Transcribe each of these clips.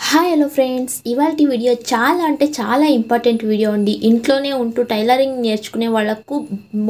Hi hello friends, ఇవాల్టి video చాలా అంటే చాలా ఇంపార్టెంట్ వీడియో అండి. ఇంట్లోనే ఉంటూ టైలరింగ్ నేర్చుకునే వాళ్ళకు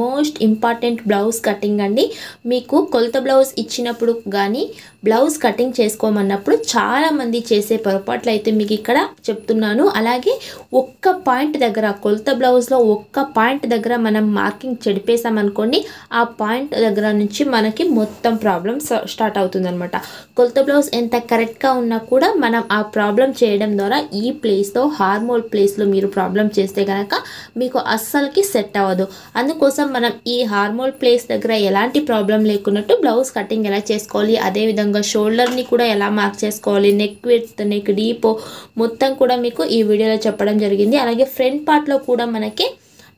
మోస్ట్ ఇంపార్టెంట్ బ్లౌజ్ కటింగ్ అండి. మీకు కొలత బ్లౌజ్ ఇచ్చినప్పుడు కానీ బ్లౌజ్ కటింగ్ చేసుకోమన్నప్పుడు చాలామంది చేసే పొరపాట్లు అయితే మీకు ఇక్కడ చెప్తున్నాను. అలాగే ఒక్క పాయింట్ దగ్గర కొలత బ్లౌజ్లో ఒక్క పాయింట్ దగ్గర మనం మార్కింగ్ చెడిపేసామనుకోండి, ఆ పాయింట్ దగ్గర నుంచి మనకి మొత్తం ప్రాబ్లం స్టార్ట్ అవుతుంది అనమాట. కొలత బ్లౌజ్ ఎంత కరెక్ట్గా ఉన్నా కూడా మనం ఆ ప్రాబ్లం చేయడం ద్వారా ఈ ప్లేస్లో హార్మోల్ ప్లేస్లో మీరు ప్రాబ్లం చేస్తే కనుక మీకు అస్సలకి సెట్ అవ్వదు. అందుకోసం మనం ఈ హార్మోల్ ప్లేస్ దగ్గర ఎలాంటి ప్రాబ్లం లేకున్నట్టు బ్లౌజ్ కటింగ్ ఎలా చేసుకోవాలి, అదేవిధంగా షోల్డర్ని కూడా ఎలా మార్క్ చేసుకోవాలి, నెక్ విడ్త్, నెక్ డీప్ మొత్తం కూడా మీకు ఈ వీడియోలో చెప్పడం జరిగింది. అలాగే ఫ్రంట్ పార్ట్లో కూడా మనకి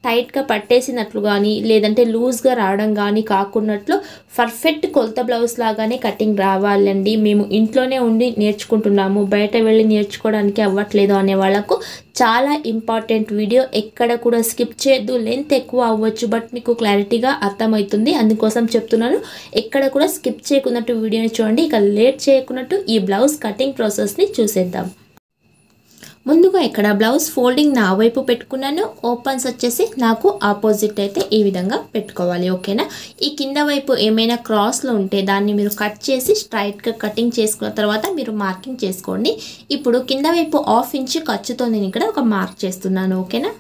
టైట్గా పట్టేసినట్లు కానీ లేదంటే లూజ్గా రావడం కానీ కాకున్నట్లు పర్ఫెక్ట్ కొలత బ్లౌజ్ లాగానే కటింగ్ రావాలండి. మేము ఇంట్లోనే ఉండి నేర్చుకుంటున్నాము, బయట వెళ్ళి నేర్చుకోవడానికి అవ్వట్లేదు అనే వాళ్ళకు చాలా ఇంపార్టెంట్ వీడియో. ఎక్కడ కూడా స్కిప్ చేయొద్దు. లెంత్ ఎక్కువ అవ్వచ్చు, బట్ మీకు క్లారిటీగా అర్థమవుతుంది, అందుకోసం చెప్తున్నాను. ఎక్కడ కూడా స్కిప్ చేయకున్నట్టు వీడియోని చూడండి. ఇక లేట్ చేయకున్నట్టు ఈ బ్లౌజ్ కటింగ్ ప్రాసెస్ని చూసేద్దాం. ముందుగా ఇక్కడ బ్లౌజ్ ఫోల్డింగ్ నా వైపు పెట్టుకున్నాను. ఓపెన్స్ వచ్చేసి నాకు ఆపోజిట్ అయితే ఈ విధంగా పెట్టుకోవాలి. ఓకేనా. ఈ కింద వైపు ఏమైనా క్రాస్లో ఉంటే దాన్ని మీరు కట్ చేసి స్ట్రైట్గా కటింగ్ చేసుకున్న తర్వాత మీరు మార్కింగ్ చేసుకోండి. ఇప్పుడు కింద వైపు 1/2 ఇంచ్ ఖర్చుతో నేను ఇక్కడ ఒక మార్క్ చేస్తున్నాను. ఓకేనా.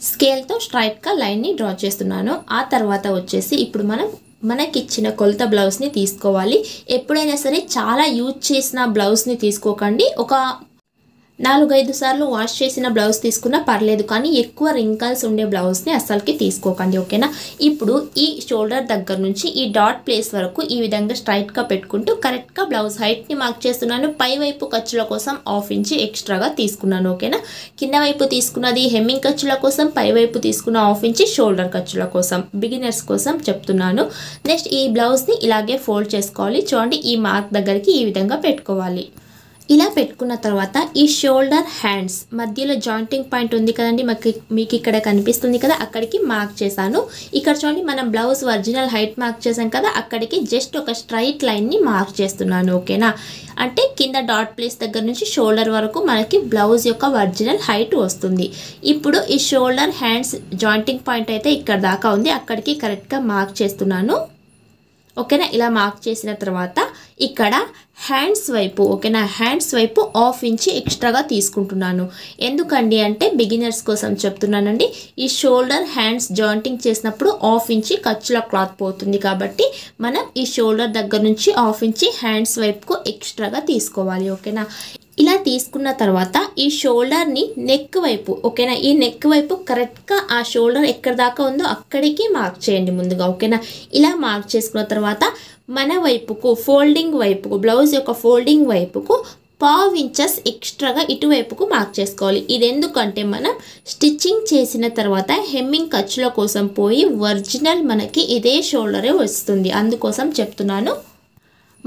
స్కేల్తో స్ట్రైట్గా లైన్ని డ్రా చేస్తున్నాను. ఆ తర్వాత వచ్చేసి ఇప్పుడు మనకిచ్చిన కొలత బ్లౌజ్ని తీసుకోవాలి. ఎప్పుడైనా సరే చాలా యూజ్ చేసిన బ్లౌజ్ని తీసుకోకండి. ఒక 4-5 సార్లు వాష్ చేసిన బ్లౌజ్ తీసుకున్నా పర్లేదు, కానీ ఎక్కువ రింకల్స్ ఉండే బ్లౌజ్ని అస్సలకి తీసుకోకండి. ఓకేనా. ఇప్పుడు ఈ షోల్డర్ దగ్గర నుంచి ఈ డాట్ ప్లేస్ వరకు ఈ విధంగా స్ట్రైట్గా పెట్టుకుంటూ కరెక్ట్గా బ్లౌజ్ హైట్ని మార్క్ చేస్తున్నాను. పై వైపు ఖర్చుల కోసం 1/2 ఇంచ్ ఎక్స్ట్రాగా తీసుకున్నాను. ఓకేనా. కింద వైపు తీసుకున్నది హెమ్మింగ్ ఖర్చుల కోసం, పై వైపు తీసుకున్న 1/2 ఇంచ్ షోల్డర్ ఖర్చుల కోసం, బిగినర్స్ కోసం చెప్తున్నాను. నెక్స్ట్ ఈ బ్లౌజ్ని ఇలాగే ఫోల్డ్ చేసుకోవాలి. చూడండి, ఈ మార్క్ దగ్గరికి ఈ విధంగా పెట్టుకోవాలి. ఇలా పెట్టుకున్న తర్వాత ఈ షోల్డర్ హ్యాండ్స్ మధ్యలో జాయింటింగ్ పాయింట్ ఉంది కదండి, మీకు ఇక్కడ కనిపిస్తుంది కదా, అక్కడికి మార్క్ చేశాను. ఇక్కడ చూడండి, మనం బ్లౌజ్ ఒరిజినల్ హైట్ మార్క్ చేసాం కదా, అక్కడికి జస్ట్ ఒక స్ట్రైట్ లైన్ని మార్క్ చేస్తున్నాను. ఓకేనా. అంటే కింద డాట్ ప్లేస్ దగ్గర నుంచి షోల్డర్ వరకు మనకి బ్లౌజ్ యొక్క ఒరిజినల్ హైట్ వస్తుంది. ఇప్పుడు ఈ షోల్డర్ హ్యాండ్స్ జాయింటింగ్ పాయింట్ అయితే ఇక్కడ దాకా ఉంది, అక్కడికి కరెక్ట్గా మార్క్ చేస్తున్నాను. ఓకేనా. ఇలా మార్క్ చేసిన తర్వాత ఇక్కడ హ్యాండ్స్ వైపు, ఓకేనా, హ్యాండ్స్ వైపు 1/2 ఇంచ్ ఎక్స్ట్రాగా తీసుకుంటున్నాను. ఎందుకండి అంటే బిగినర్స్ కోసం చెప్తున్నానండి. ఈ షోల్డర్ హ్యాండ్స్ జాయింటింగ్ చేసినప్పుడు 1/2 ఇంచ్ ఖర్చుల క్లాత్ పోతుంది, కాబట్టి మనం ఈ షోల్డర్ దగ్గర నుంచి 1/2 ఇంచ్ హ్యాండ్స్ వైపుకు ఎక్స్ట్రాగా తీసుకోవాలి. ఓకేనా. ఇలా తీసుకున్న తర్వాత ఈ షోల్డర్ని నెక్ వైపు, ఓకేనా, ఈ నెక్ వైపు కరెక్ట్గా ఆ షోల్డర్ ఎక్కడ దాకా ఉందో అక్కడికి మార్క్ చేయండి ముందుగా. ఓకేనా. ఇలా మార్క్ చేసుకున్న తర్వాత మన వైపుకు ఫోల్డింగ్ వైపుకు, బ్లౌజ్ యొక్క ఫోల్డింగ్ వైపుకు 1/2 ఇంచెస్ ఎక్స్ట్రాగా ఇటువైపుకు మార్క్ చేసుకోవాలి. ఇది ఎందుకంటే మనం స్టిచ్చింగ్ చేసిన తర్వాత హెమ్మింగ్ ఖర్చుల కోసం పోయి ఒరిజినల్ మనకి ఇదే షోల్డరే వస్తుంది, అందుకోసం చెప్తున్నాను.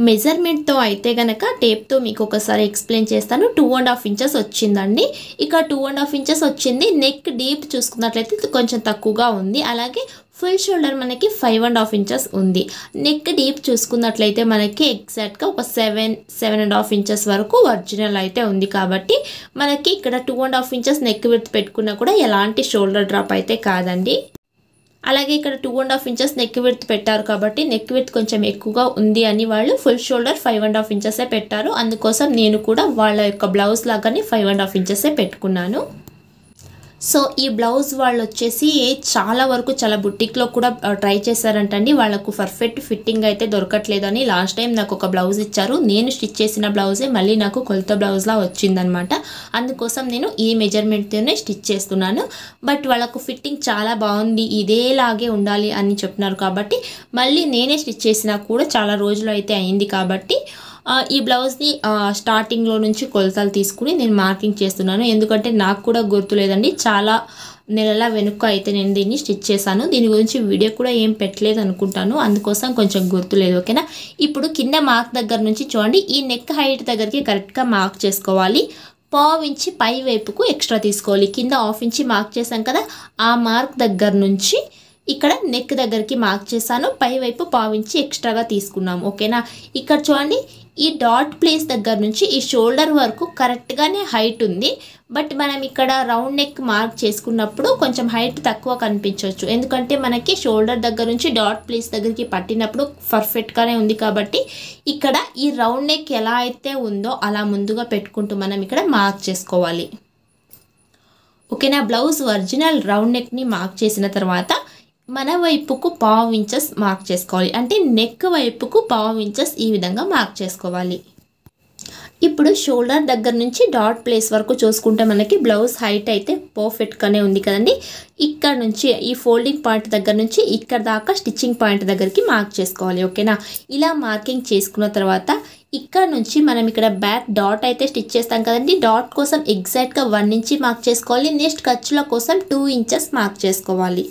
మెజర్మెంట్తో అయితే కనుక టేప్తో మీకు ఒకసారి ఎక్స్ప్లెయిన్ చేస్తాను. 2.5 ఇంచెస్ వచ్చిందండి. ఇక 2.5 ఇంచెస్ వచ్చింది. నెక్ డీప్ చూసుకున్నట్లయితే కొంచెం తక్కువగా ఉంది. అలాగే ఫుల్ షోల్డర్ మనకి 5.5 ఇంచెస్ ఉంది. నెక్ డీప్ చూసుకున్నట్లయితే మనకి ఎగ్జాక్ట్గా ఒక 7.5 ఇంచెస్ వరకు ఒరిజినల్ అయితే ఉంది. కాబట్టి మనకి ఇక్కడ 2.5 ఇంచెస్ నెక్ విడ్త్ పెట్టుకున్నా కూడా ఎలాంటి షోల్డర్ డ్రాప్ అయితే కాదండి. అలాగే ఇక్కడ 2.5 ఇంచెస్ నెక్ విడ్త్ పెట్టారు కాబట్టి నెక్ విడ్త్ కొంచెం ఎక్కువగా ఉంది అని వాళ్ళు ఫుల్ షోల్డర్ 5.5 ఇంచెసే పెట్టారు. అందుకోసం నేను కూడా వాళ్ళ యొక్క బ్లౌజ్ లాగానే 5.5 ఇంచెసే పెట్టుకున్నాను. సో ఈ బ్లౌజ్ వాళ్ళు వచ్చేసి చాలా వరకు చాలా బుటిక్లో కూడా ట్రై చేశారంటండి. వాళ్ళకు పర్ఫెక్ట్ ఫిట్టింగ్ అయితే దొరకట్లేదు అని లాస్ట్ టైం నాకు ఒక బ్లౌజ్ ఇచ్చారు. నేను స్టిచ్ చేసిన బ్లౌజే మళ్ళీ నాకు కొలత బ్లౌజ్లా వచ్చిందనమాట. అందుకోసం నేను ఈ మెజర్మెంట్తోనే స్టిచ్ చేస్తున్నాను. బట్ వాళ్ళకు ఫిట్టింగ్ చాలా బాగుంది, ఇదేలాగే ఉండాలి అని చెప్తున్నారు. కాబట్టి మళ్ళీ నేనే స్టిచ్ చేసినా కూడా చాలా రోజులు అయితే అయింది. కాబట్టి ఈ బ్లౌజ్ని స్టార్టింగ్లో నుంచి కొలతలు తీసుకుని నేను మార్కింగ్ చేస్తున్నాను. ఎందుకంటే నాకు కూడా గుర్తులేదండి, చాలా నెలల వెనుక అయితే నేను దీన్ని స్టిచ్ చేశాను. దీని గురించి వీడియో కూడా ఏం పెట్టలేదు అనుకుంటాను, అందుకోసం కొంచెం గుర్తులేదు. ఓకేనా. ఇప్పుడు కింద మార్క్ దగ్గర నుంచి చూడండి, ఈ నెక్ హైట్ దగ్గరికి కరెక్ట్గా మార్క్ చేసుకోవాలి. 1/2 ఇంచ్ పై వైపుకు ఎక్స్ట్రా తీసుకోవాలి. కింద 1/2 ఇంచ్ మార్క్ చేశాం కదా, ఆ మార్క్ దగ్గర నుంచి ఇక్కడ నెక్ దగ్గరికి మార్క్ చేశాను. పై వైపు 1/2 ఇంచ్ ఎక్స్ట్రాగా తీసుకున్నాము. ఓకేనా. ఇక్కడ చూడండి, ఈ డాట్ ప్లేస్ దగ్గర నుంచి ఈ షోల్డర్ వరకు కరెక్ట్గానే హైట్ ఉంది. బట్ మనం ఇక్కడ రౌండ్ నెక్ మార్క్ చేసుకున్నప్పుడు కొంచెం హైట్ తక్కువ కనిపించవచ్చు, ఎందుకంటే మనకి షోల్డర్ దగ్గర నుంచి డాట్ ప్లేస్ దగ్గరికి పట్టినప్పుడు పర్ఫెక్ట్గానే ఉంది. కాబట్టి ఇక్కడ ఈ రౌండ్ నెక్ ఎలా అయితే ఉందో అలా ముందుగా పెట్టుకుంటూ మనం ఇక్కడ మార్క్ చేసుకోవాలి. ఓకేనా. బ్లౌజ్ ఒరిజినల్ రౌండ్ నెక్ని మార్క్ చేసిన తర్వాత మన వైపుకు 1/2 ఇంచెస్ మార్క్ చేసుకోవాలి. అంటే నెక్ వైపుకు 1/2 ఇంచెస్ ఈ విధంగా మార్క్ చేసుకోవాలి. ఇప్పుడు షోల్డర్ దగ్గర నుంచి డాట్ ప్లేస్ వరకు చూసుకుంటే మనకి బ్లౌజ్ హైట్ అయితే పర్ఫెక్ట్గానే ఉంది కదండి. ఇక్కడ నుంచి ఈ ఫోల్డింగ్ పాయింట్ దగ్గర నుంచి ఇక్కడ దాకా స్టిచ్చింగ్ పాయింట్ దగ్గరికి మార్క్ చేసుకోవాలి. ఓకేనా. ఇలా మార్కింగ్ చేసుకున్న తర్వాత ఇక్కడ నుంచి మనం ఇక్కడ బ్యాక్ డాట్ అయితే స్టిచ్ చేస్తాం కదండి. డాట్ కోసం ఎగ్జాక్ట్గా 1 ఇంచ్ మార్క్ చేసుకోవాలి. నెక్స్ట్ ఖర్చుల కోసం 2 ఇంచెస్ మార్క్ చేసుకోవాలి.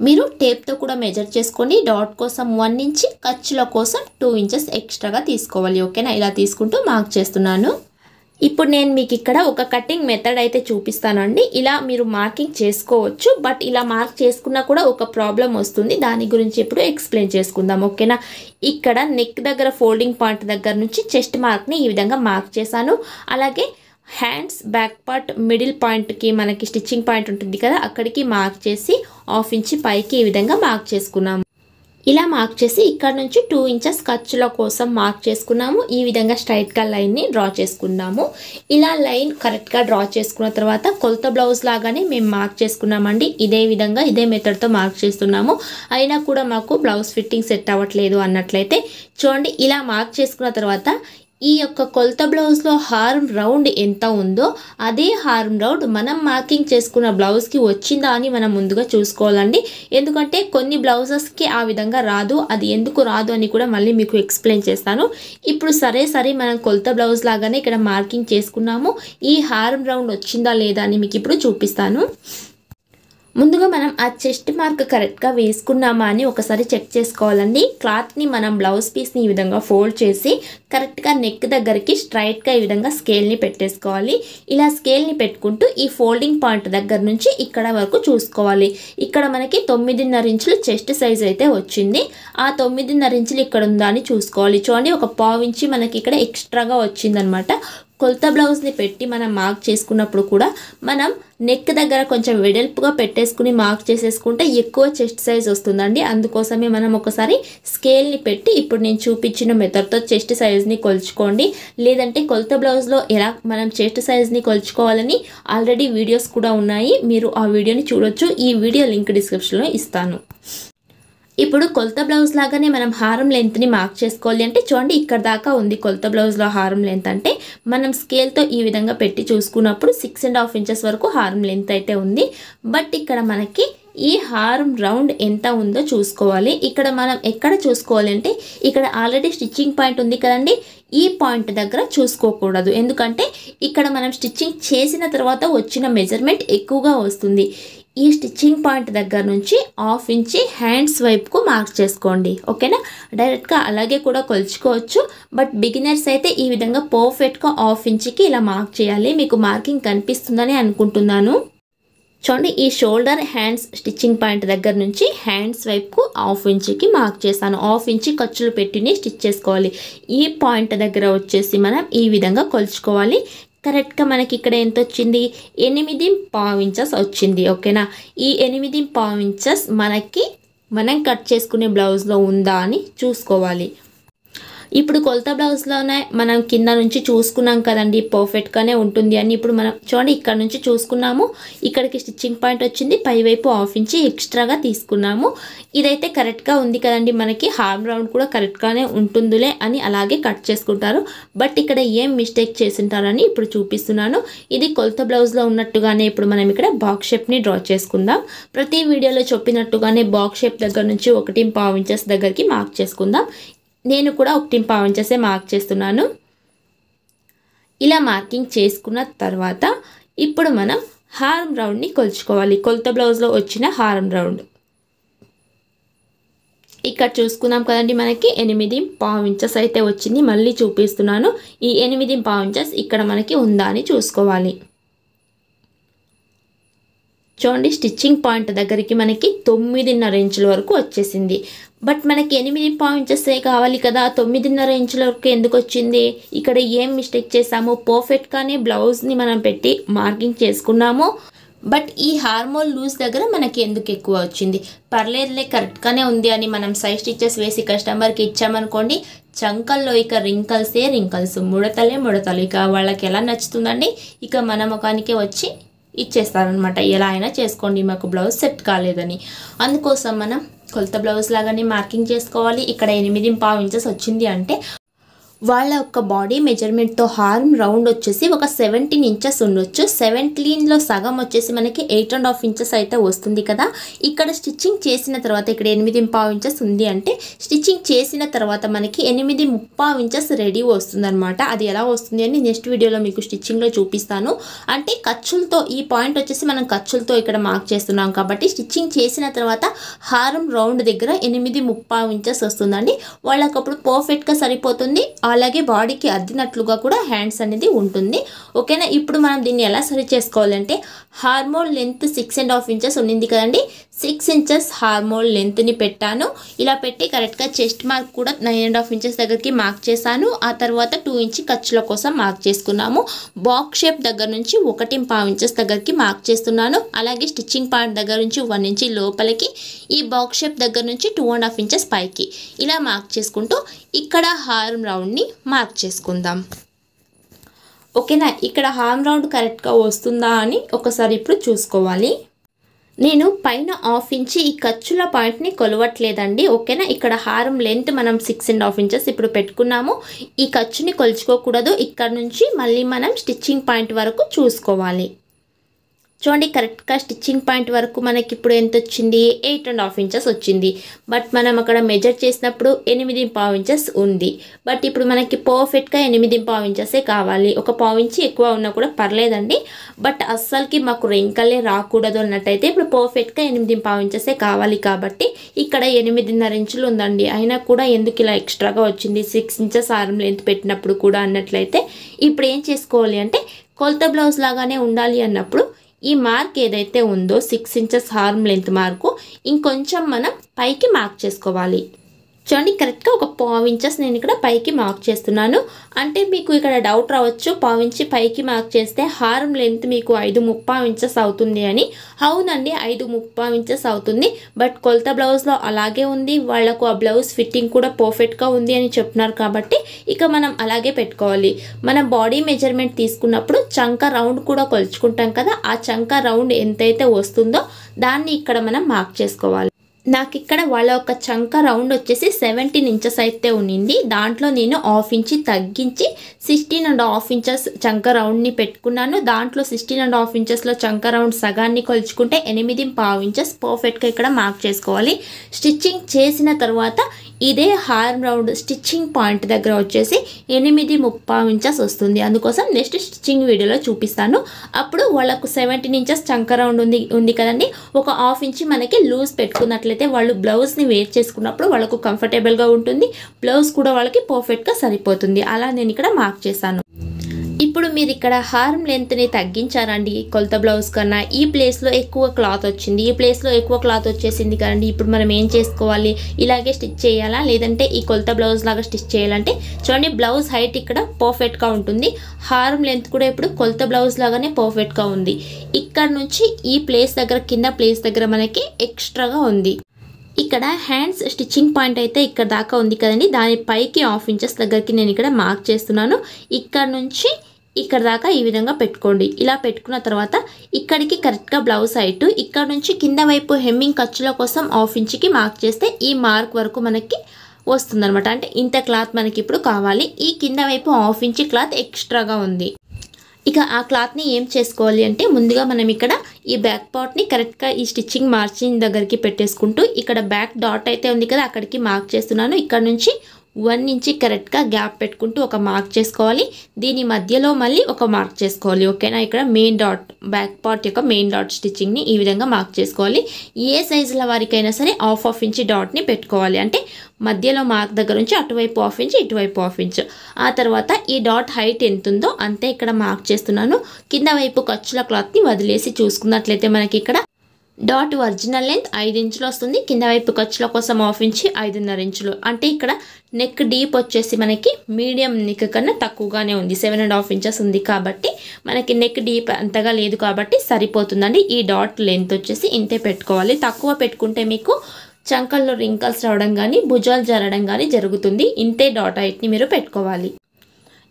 మీరు టేప్తో కూడా మెజర్ చేసుకొని డాట్ కోసం 1 ఇంచ్, ఖర్చుల కోసం 2 ఇంచెస్ ఎక్స్ట్రాగా తీసుకోవాలి. ఓకేనా. ఇలా తీసుకుంటూ మార్క్ చేస్తున్నాను. ఇప్పుడు నేను మీకు ఇక్కడ ఒక కటింగ్ మెథడ్ అయితే చూపిస్తానండి. ఇలా మీరు మార్కింగ్ చేసుకోవచ్చు, బట్ ఇలా మార్క్ చేసుకున్నా కూడా ఒక ప్రాబ్లం వస్తుంది. దాని గురించి ఇప్పుడు ఎక్స్ప్లెయిన్ చేసుకుందాం. ఓకేనా. ఇక్కడ నెక్ దగ్గర ఫోల్డింగ్ పాయింట్ దగ్గర నుంచి చెస్ట్ మార్క్ని ఈ విధంగా మార్క్ చేశాను. అలాగే హ్యాండ్స్ బ్యాక్ పార్ట్ మిడిల్ పాయింట్కి మనకి స్టిచ్చింగ్ పాయింట్ ఉంటుంది కదా, అక్కడికి మార్క్ చేసి 1/2 ఇంచ్ పైకి ఈ విధంగా మార్క్ చేసుకున్నాము. ఇలా మార్క్ చేసి ఇక్కడ నుంచి 2 ఇంచెస్ ఖర్చుల కోసం మార్క్ చేసుకున్నాము. ఈ విధంగా స్ట్రైట్గా లైన్ని డ్రా చేసుకున్నాము. ఇలా లైన్ కరెక్ట్గా డ్రా చేసుకున్న తర్వాత కొలత బ్లౌజ్ లాగానే మేము మార్క్ చేసుకున్నామండి. ఇదే విధంగా ఇదే మెథడ్తో మార్క్ చేస్తున్నాము. అయినా కూడా మాకు బ్లౌజ్ ఫిట్టింగ్ సెట్ అవ్వట్లేదు అన్నట్లయితే చూడండి, ఇలా మార్క్ చేసుకున్న తర్వాత ఈ యొక్క కొలత బ్లౌజ్లో హార్మ్ రౌండ్ ఎంత ఉందో అదే హార్మ్ రౌండ్ మనం మార్కింగ్ చేసుకున్న బ్లౌజ్కి వచ్చిందా అని మనం ముందుగా చూసుకోవాలండి. ఎందుకంటే కొన్ని బ్లౌజెస్కి ఆ విధంగా రాదు. అది ఎందుకు రాదు అని కూడా మళ్ళీ మీకు ఎక్స్ప్లెయిన్ చేస్తాను. ఇప్పుడు సరే మనం కొలత బ్లౌజ్ లాగానే ఇక్కడ మార్కింగ్ చేసుకున్నాము. ఈ హార్మ్ రౌండ్ వచ్చిందా లేదా అని మీకు ఇప్పుడు చూపిస్తాను. ముందుగా మనం ఆ చెస్ట్ మార్క్ కరెక్ట్గా వేసుకున్నామా అని ఒకసారి చెక్ చేసుకోవాలండి. క్లాత్ని మనం బ్లౌజ్ పీస్ని ఈ విధంగా ఫోల్డ్ చేసి కరెక్ట్గా నెక్ దగ్గరికి స్ట్రైట్గా ఈ విధంగా స్కేల్ని పెట్టేసుకోవాలి. ఇలా స్కేల్ని పెట్టుకుంటూ ఈ ఫోల్డింగ్ పాయింట్ దగ్గర నుంచి ఇక్కడ వరకు చూసుకోవాలి. ఇక్కడ మనకి 9.5 ఇంచులు చెస్ట్ సైజ్ అయితే వచ్చింది. ఆ 9.5 ఇంచులు ఇక్కడ ఉందా అని చూసుకోవాలి. చూడండి, ఒక 1/2 ఇంచ్ మనకి ఇక్కడ ఎక్స్ట్రాగా వచ్చిందనమాట. కొలత బ్లౌజ్ని పెట్టి మనం మార్క్ చేసుకున్నప్పుడు కూడా మనం నెక్ దగ్గర కొంచెం వెడల్పుగా పెట్టేసుకుని మార్క్ చేసేసుకుంటే ఎక్కువ చెస్ట్ సైజ్ వస్తుందండి. అందుకోసమే మనం ఒకసారి స్కేల్ని పెట్టి ఇప్పుడు నేను చూపించిన మెథడ్తో చెస్ట్ సైజ్ని కొలుచుకోండి. లేదంటే కొలత బ్లౌజ్లో ఎలా మనం చెస్ట్ సైజ్ని కొలుచుకోవాలని ఆల్రెడీ వీడియోస్ కూడా ఉన్నాయి, మీరు ఆ వీడియోని చూడొచ్చు. ఈ వీడియో లింక్ డిస్క్రిప్షన్లో ఇస్తాను. ఇప్పుడు కొలత బ్లౌజ్ లాగానే మనం హారం లెంత్ని మార్క్ చేసుకోవాలి. అంటే చూడండి, ఇక్కడ దాకా ఉంది కొలత బ్లౌజ్లో హారం లెంత్. అంటే మనం స్కేల్తో ఈ విధంగా పెట్టి చూసుకున్నప్పుడు 6.5 ఇంచెస్ వరకు హారం లెంత్ అయితే ఉంది. బట్ ఇక్కడ మనకి ఈ హారం రౌండ్ ఎంత ఉందో చూసుకోవాలి. ఇక్కడ మనం ఎక్కడ చూసుకోవాలి అంటే ఇక్కడ ఆల్రెడీ స్టిచ్చింగ్ పాయింట్ ఉంది కదండి, ఈ పాయింట్ దగ్గర చూసుకోకూడదు. ఎందుకంటే ఇక్కడ మనం స్టిచ్చింగ్ చేసిన తర్వాత వచ్చిన మెజర్మెంట్ ఎక్కువగా వస్తుంది. ఈ స్టిచ్చింగ్ పాయింట్ దగ్గర నుంచి 1/2 ఇంచ్ హ్యాండ్స్ వైపుకు మార్క్ చేసుకోండి. ఓకేనా. డైరెక్ట్గా అలాగే కూడా కొలుచుకోవచ్చు, బట్ బిగినర్స్ అయితే ఈ విధంగా పర్ఫెక్ట్గా 1/2 ఇంచ్కి ఇలా మార్క్ చేయాలి. మీకు మార్కింగ్ కనిపిస్తుందని అనుకుంటున్నాను. చూడండి, ఈ షోల్డర్ హ్యాండ్స్ స్టిచ్చింగ్ పాయింట్ దగ్గర నుంచి హ్యాండ్స్ వైపుకు 1/2 ఇంచ్కి మార్క్ చేశాను. 1/2 ఇంచ్ ఖర్చులు పెట్టిని స్టిచ్ చేసుకోవాలి. ఈ పాయింట్ దగ్గర వచ్చేసి మనం ఈ విధంగా కొలుచుకోవాలి. కరెక్ట్గా మనకి ఇక్కడ ఎంత వచ్చింది, 8.5 ఇంచెస్ వచ్చింది. ఓకేనా. ఈ 8.5 ఇంచెస్ మనం కట్ చేసుకునే బ్లౌజ్లో ఉందా అని చూసుకోవాలి. ఇప్పుడు కొలత బ్లౌజ్లోనే మనం కింద నుంచి చూసుకున్నాం కదండి, పర్ఫెక్ట్గానే ఉంటుంది అని. ఇప్పుడు మనం చూడండి, ఇక్కడ నుంచి చూసుకున్నాము, ఇక్కడికి స్టిచ్చింగ్ పాయింట్ వచ్చింది, పైవైపు 1/2 ఇంచ్ ఎక్స్ట్రాగా తీసుకున్నాము. ఇదైతే కరెక్ట్గా ఉంది కదండి. మనకి హార్మ్ రౌండ్ కూడా కరెక్ట్గానే ఉంటుందిలే అని అలాగే కట్ చేసుకుంటారు. బట్ ఇక్కడ ఏం మిస్టేక్ చేసింటారని ఇప్పుడు చూపిస్తున్నాను. ఇది కొలత బ్లౌజ్లో ఉన్నట్టుగానే ఇప్పుడు మనం ఇక్కడ బాక్స్ షేప్ని డ్రా చేసుకుందాం. ప్రతి వీడియోలో చెప్పినట్టుగానే బాక్స్ షేప్ దగ్గర నుంచి 1.5 ఇంచెస్ దగ్గరికి మార్క్ చేసుకుందాం. నేను కూడా 1.5 ఇంచెసే మార్క్ చేస్తున్నాను. ఇలా మార్కింగ్ చేసుకున్న తర్వాత ఇప్పుడు మనం హార్మ్ రౌండ్ని కొలుచుకోవాలి. కొలత బ్లౌజ్లో వచ్చిన హార్మ్ రౌండ్ ఇక్కడ చూసుకున్నాం కదండి, మనకి 8.5 ఇంచెస్ అయితే వచ్చింది. మళ్ళీ చూపిస్తున్నాను. ఈ 8.5 ఇంచెస్ ఇక్కడ మనకి ఉందా అని చూసుకోవాలి. చూడండి, స్టిచ్చింగ్ పాయింట్ దగ్గరికి మనకి 9.5 ఇంచుల వరకు వచ్చేసింది. బట్ మనకి 8.5 ఇంచెస్ కావాలి కదా, 9.5 ఇంచుల వరకు ఎందుకు వచ్చింది? ఇక్కడ ఏం మిస్టేక్ చేసాము? పర్ఫెక్ట్గానే బ్లౌజ్ని మనం పెట్టి మార్కింగ్ చేసుకున్నాము, బట్ ఈ హార్మోల్ లూజ్ దగ్గర మనకి ఎందుకు ఎక్కువ వచ్చింది? పర్లేదులే, కరెక్ట్గానే ఉంది అని మనం సైడ్ స్టిచెస్ వేసి కస్టమర్కి ఇచ్చామనుకోండి, చంకల్లో ఇక రింకల్స్, ముడతలు, ఇక వాళ్ళకి ఎలా నచ్చుతుందండి? ఇక మన ముఖానికే వచ్చి ఇచ్చేస్తారనమాట, ఎలా అయినా చేసుకోండి, మాకు బ్లౌజ్ సెట్ కాలేదని. అందుకోసం మనం కొలత బ్లౌజ్ లాగానే మార్కింగ్ చేసుకోవాలి. ఇక్కడ 8.5 ఇంచెస్ వచ్చింది అంటే వాళ్ళ యొక్క బాడీ మెజర్మెంట్తో హార్మ్ రౌండ్ వచ్చేసి ఒక 17 ఇంచెస్ ఉండొచ్చు. 17లో సగం వచ్చేసి మనకి 8.5 ఇంచెస్ అయితే వస్తుంది కదా. ఇక్కడ స్టిచ్చింగ్ చేసిన తర్వాత ఇక్కడ 8.5 ఇంచెస్ ఉంది అంటే స్టిచ్చింగ్ చేసిన తర్వాత మనకి 8.5 ఇంచెస్ రెడీ వస్తుంది అనమాట. అది ఎలా వస్తుంది అని నెక్స్ట్ వీడియోలో మీకు స్టిచ్చింగ్లో చూపిస్తాను. అంటే ఖర్చులతో ఈ పాయింట్ వచ్చేసి మనం ఖర్చులతో ఇక్కడ మార్క్ చేస్తున్నాం కాబట్టి స్టిచ్చింగ్ చేసిన తర్వాత హార్మ్ రౌండ్ దగ్గర 8.5 ఇంచెస్ వస్తుందండి. వాళ్ళకి అప్పుడు పర్ఫెక్ట్గా సరిపోతుంది. అలాగే బాడీకి అద్దినట్లుగా కూడా హ్యాండ్స్ అనేది ఉంటుంది. ఓకేనా? ఇప్పుడు మనం దీన్ని ఎలా సరి చేసుకోవాలంటే హార్మోల్ లెంత్ 6.5 ఇంచెస్ ఉండింది కదండి, 6 ఇంచెస్ హార్మోల్ లెంత్ని పెట్టాను. ఇలా పెట్టి కరెక్ట్గా చెస్ట్ మార్క్ కూడా 9.5 ఇంచెస్ దగ్గరికి మార్క్ చేశాను. ఆ తర్వాత 2 ఇంచ్ ఖర్చుల కోసం మార్క్ చేసుకున్నాము. బాక్స్ షేప్ దగ్గర నుంచి 1.5 ఇంచెస్ దగ్గరికి మార్క్ చేస్తున్నాను. అలాగే స్టిచ్చింగ్ పాయింట్ దగ్గర నుంచి 1 ఇంచ్ లోపలికి, ఈ బాక్స్ షేప్ దగ్గర నుంచి 2.5 ఇంచెస్ పైకి ఇలా మార్క్ చేసుకుంటూ ఇక్కడ హార్మ్ రౌండ్ని మార్క్ చేసుకుందాం. ఓకేనా? ఇక్కడ హార్మ్ రౌండ్ కరెక్ట్గా వస్తుందా అని ఒకసారి ఇప్పుడు చూసుకోవాలి. నేను పైన 1/2 ఇంచ్ ఈ ఖర్చుల పాయింట్ని కొలవట్లేదండి. ఓకేనా? ఇక్కడ హార్మ్ లెంత్ మనం 6.5 ఇంచెస్ ఇప్పుడు పెట్టుకున్నాము. ఈ ఖర్చుని కొలుచుకోకూడదు. ఇక్కడ నుంచి మళ్ళీ మనం స్టిచ్చింగ్ పాయింట్ వరకు చూసుకోవాలి. చూడండి, కరెక్ట్గా స్టిచ్చింగ్ పాయింట్ వరకు మనకి ఇప్పుడు ఎంత వచ్చింది? 8.5 ఇంచెస్ వచ్చింది. బట్ మనం అక్కడ మెజర్ చేసినప్పుడు 8.5 ఇంచెస్ ఉంది. బట్ ఇప్పుడు మనకి పర్ఫెక్ట్గా 8.5 ఇంచెసే కావాలి. ఒక 1/5 ఇంచ్ ఎక్కువ ఉన్నా కూడా పర్లేదండి. బట్ అస్సలకి మాకు రెంకలే రాకూడదు అన్నట్టయితే ఇప్పుడు పర్ఫెక్ట్గా 8.5 ఇంచెసే కావాలి. కాబట్టి ఇక్కడ 8.5 ఇంచులు ఉందండి. అయినా కూడా ఎందుకు ఇలా ఎక్స్ట్రాగా వచ్చింది 6 ఇంచెస్ ఆర్మ్ లెంత్ పెట్టినప్పుడు కూడా అన్నట్లయితే ఇప్పుడు ఏం చేసుకోవాలి అంటే కొలత బ్లౌజ్ లాగానే ఉండాలి అన్నప్పుడు ఈ మార్క్ ఏదైతే ఉందో 6 ఇంచెస్ హార్మ్ లెంత్ మార్కు ఇంకొంచెం మనం పైకి మార్క్ చేసుకోవాలి. చూడండి, కరెక్ట్గా ఒక 1/2 ఇంచెస్ నేను ఇక్కడ పైకి మార్క్ చేస్తున్నాను. అంటే మీకు ఇక్కడ డౌట్ రావచ్చు, 1/2 ఇంచ్ పైకి మార్క్ చేస్తే హార్మ్ లెంత్ మీకు 5.5 ఇంచెస్ అవుతుంది అని. అవునండి, 5.5 ఇంచెస్ అవుతుంది. బట్ కొలత బ్లౌజ్లో అలాగే ఉంది. వాళ్లకు ఆ బ్లౌజ్ ఫిట్టింగ్ కూడా పర్ఫెక్ట్గా ఉంది అని చెప్తున్నారు కాబట్టి ఇక మనం అలాగే పెట్టుకోవాలి. మనం బాడీ మెజర్మెంట్ తీసుకున్నప్పుడు చంక రౌండ్ కూడా కొలుచుకుంటాం కదా, ఆ చంక రౌండ్ ఎంతైతే వస్తుందో దాన్ని ఇక్కడ మనం మార్క్ చేసుకోవాలి. నాకు ఇక్కడ వాళ్ళ ఒక చంక రౌండ్ వచ్చేసి 17 ఇంచెస్ అయితే ఉన్నింది. దాంట్లో నేను 1/2 ఇంచ్ తగ్గించి 16.5 ఇంచెస్ చంక రౌండ్ని పెట్టుకున్నాను. దాంట్లో 16.5 ఇంచెస్లో చంక రౌండ్ సగాన్ని కొలుచుకుంటే 8.5 ఇంచెస్ పర్ఫెక్ట్గా ఇక్కడ మార్క్ చేసుకోవాలి. స్టిచ్చింగ్ చేసిన తర్వాత ఇదే హార్మ్ రౌండ్ స్టిచ్చింగ్ పాయింట్ దగ్గర వచ్చేసి 8.5 ఇంచెస్ వస్తుంది. అందుకోసం నెక్స్ట్ స్టిచ్చింగ్ వీడియోలో చూపిస్తాను. అప్పుడు వాళ్ళకు 17 ఇంచెస్ చంక రౌండ్ ఉంది కదండి, ఒక 1/2 ఇంచ్ మనకి లూజ్ పెట్టుకున్నట్లయితే వాళ్ళు బ్లౌజ్ని వేర్ చేసుకున్నప్పుడు వాళ్ళకు కంఫర్టబుల్గా ఉంటుంది. బ్లౌజ్ కూడా వాళ్ళకి పర్ఫెక్ట్గా సరిపోతుంది. అలా నేను ఇక్కడ మార్క్ చేశాను. ఇప్పుడు మీరు ఇక్కడ హార్మ్ లెంత్ని తగ్గించారండి కొలత బ్లౌజ్ కన్నా. ఈ ప్లేస్లో ఎక్కువ క్లాత్ వచ్చింది, ఈ ప్లేస్లో ఎక్కువ క్లాత్ వచ్చేసింది కదండి. ఇప్పుడు మనం ఏం చేసుకోవాలి? ఇలాగే స్టిచ్ చేయాలా లేదంటే ఈ కొలత బ్లౌజ్ లాగా స్టిచ్ చేయాలంటే చూడండి, బ్లౌజ్ హైట్ ఇక్కడ పర్ఫెక్ట్గా ఉంటుంది. హార్మ్ లెంత్ కూడా ఇప్పుడు కొలత బ్లౌజ్ లాగానే పర్ఫెక్ట్గా ఉంది. ఇక్కడ నుంచి ఈ ప్లేస్ దగ్గర, కింద ప్లేస్ దగ్గర మనకి ఎక్స్ట్రాగా ఉంది. ఇక్కడ హ్యాండ్స్ స్టిచ్చింగ్ పాయింట్ అయితే ఇక్కడ దాకా ఉంది కదండి, దాని పైకి 1/2 ఇంచెస్ దగ్గరికి నేను ఇక్కడ మార్క్ చేస్తున్నాను. ఇక్కడ నుంచి ఇక్కడ దాకా ఈ విధంగా పెట్టుకోండి. ఇలా పెట్టుకున్న తర్వాత ఇక్కడికి కరెక్ట్గా బ్లౌజ్ హైట్, ఇక్కడ నుంచి కింద వైపు హెమ్మింగ్ ఖర్చుల కోసం 1/2 ఇంచ్కి మార్క్ చేస్తే ఈ మార్క్ వరకు మనకి వస్తుందన్నమాట. అంటే ఇంత క్లాత్ మనకి ఇప్పుడు కావాలి. ఈ కింద వైపు 1/2 ఇంచ్ క్లాత్ ఎక్స్ట్రాగా ఉంది. ఇక ఆ క్లాత్ని ఏం చేసుకోవాలి అంటే ముందుగా మనం ఇక్కడ ఈ బ్యాక్ పార్ట్ని కరెక్ట్గా ఈ స్టిచ్చింగ్ మార్జిన్ దగ్గరికి పెట్టేసుకుంటూ ఇక్కడ బ్యాక్ డాట్ అయితే ఉంది కదా అక్కడికి మార్క్ చేస్తున్నాను. ఇక్కడ నుంచి 1 ఇంచ్ కరెక్ట్గా గ్యాప్ పెట్టుకుంటూ ఒక మార్క్ చేసుకోవాలి. దీని మధ్యలో మళ్ళీ ఒక మార్క్ చేసుకోవాలి. ఓకేనా? ఇక్కడ మెయిన్ డాట్, బ్యాక్ పార్ట్ యొక్క మెయిన్ డాట్ స్టిచ్చింగ్ని ఈ విధంగా మార్క్ చేసుకోవాలి. ఏ సైజుల వారికైనా సరే 1/2 ఇంచ్ డాట్ని పెట్టుకోవాలి. అంటే మధ్యలో మార్క్ దగ్గర నుంచి అటువైపు 1/2 ఇంచ్, ఇటువైపు 1/2 ఇంచ్. ఆ తర్వాత ఈ డాట్ హైట్ ఎంత ఉందో అంతే ఇక్కడ మార్క్ చేస్తున్నాను. కింద వైపు ఖర్చుల క్లాత్ని వదిలేసి చూసుకున్నట్లయితే మనకి ఇక్కడ డాట్ ఒరిజినల్ లెంత్ 5 ఇంచులు వస్తుంది. కింద వైపు ఖర్చుల కోసం 1/2 ఇంచి 5.5 ఇంచులు. అంటే ఇక్కడ నెక్ డీప్ వచ్చేసి మనకి మీడియం నెక్ కన్నా తక్కువగానే ఉంది, 7.5 ఇంచెస్ ఉంది. కాబట్టి మనకి నెక్ డీప్ అంతగా లేదు కాబట్టి సరిపోతుందండి. ఈ డాట్ లెంత్ వచ్చేసి ఇంతే పెట్టుకోవాలి. తక్కువ పెట్టుకుంటే మీకు చంకల్లో రింకల్స్ రావడం కానీ భుజాలు జరగడం కానీ జరుగుతుంది. ఇంతే డాట్ హైట్ని మీరు పెట్టుకోవాలి.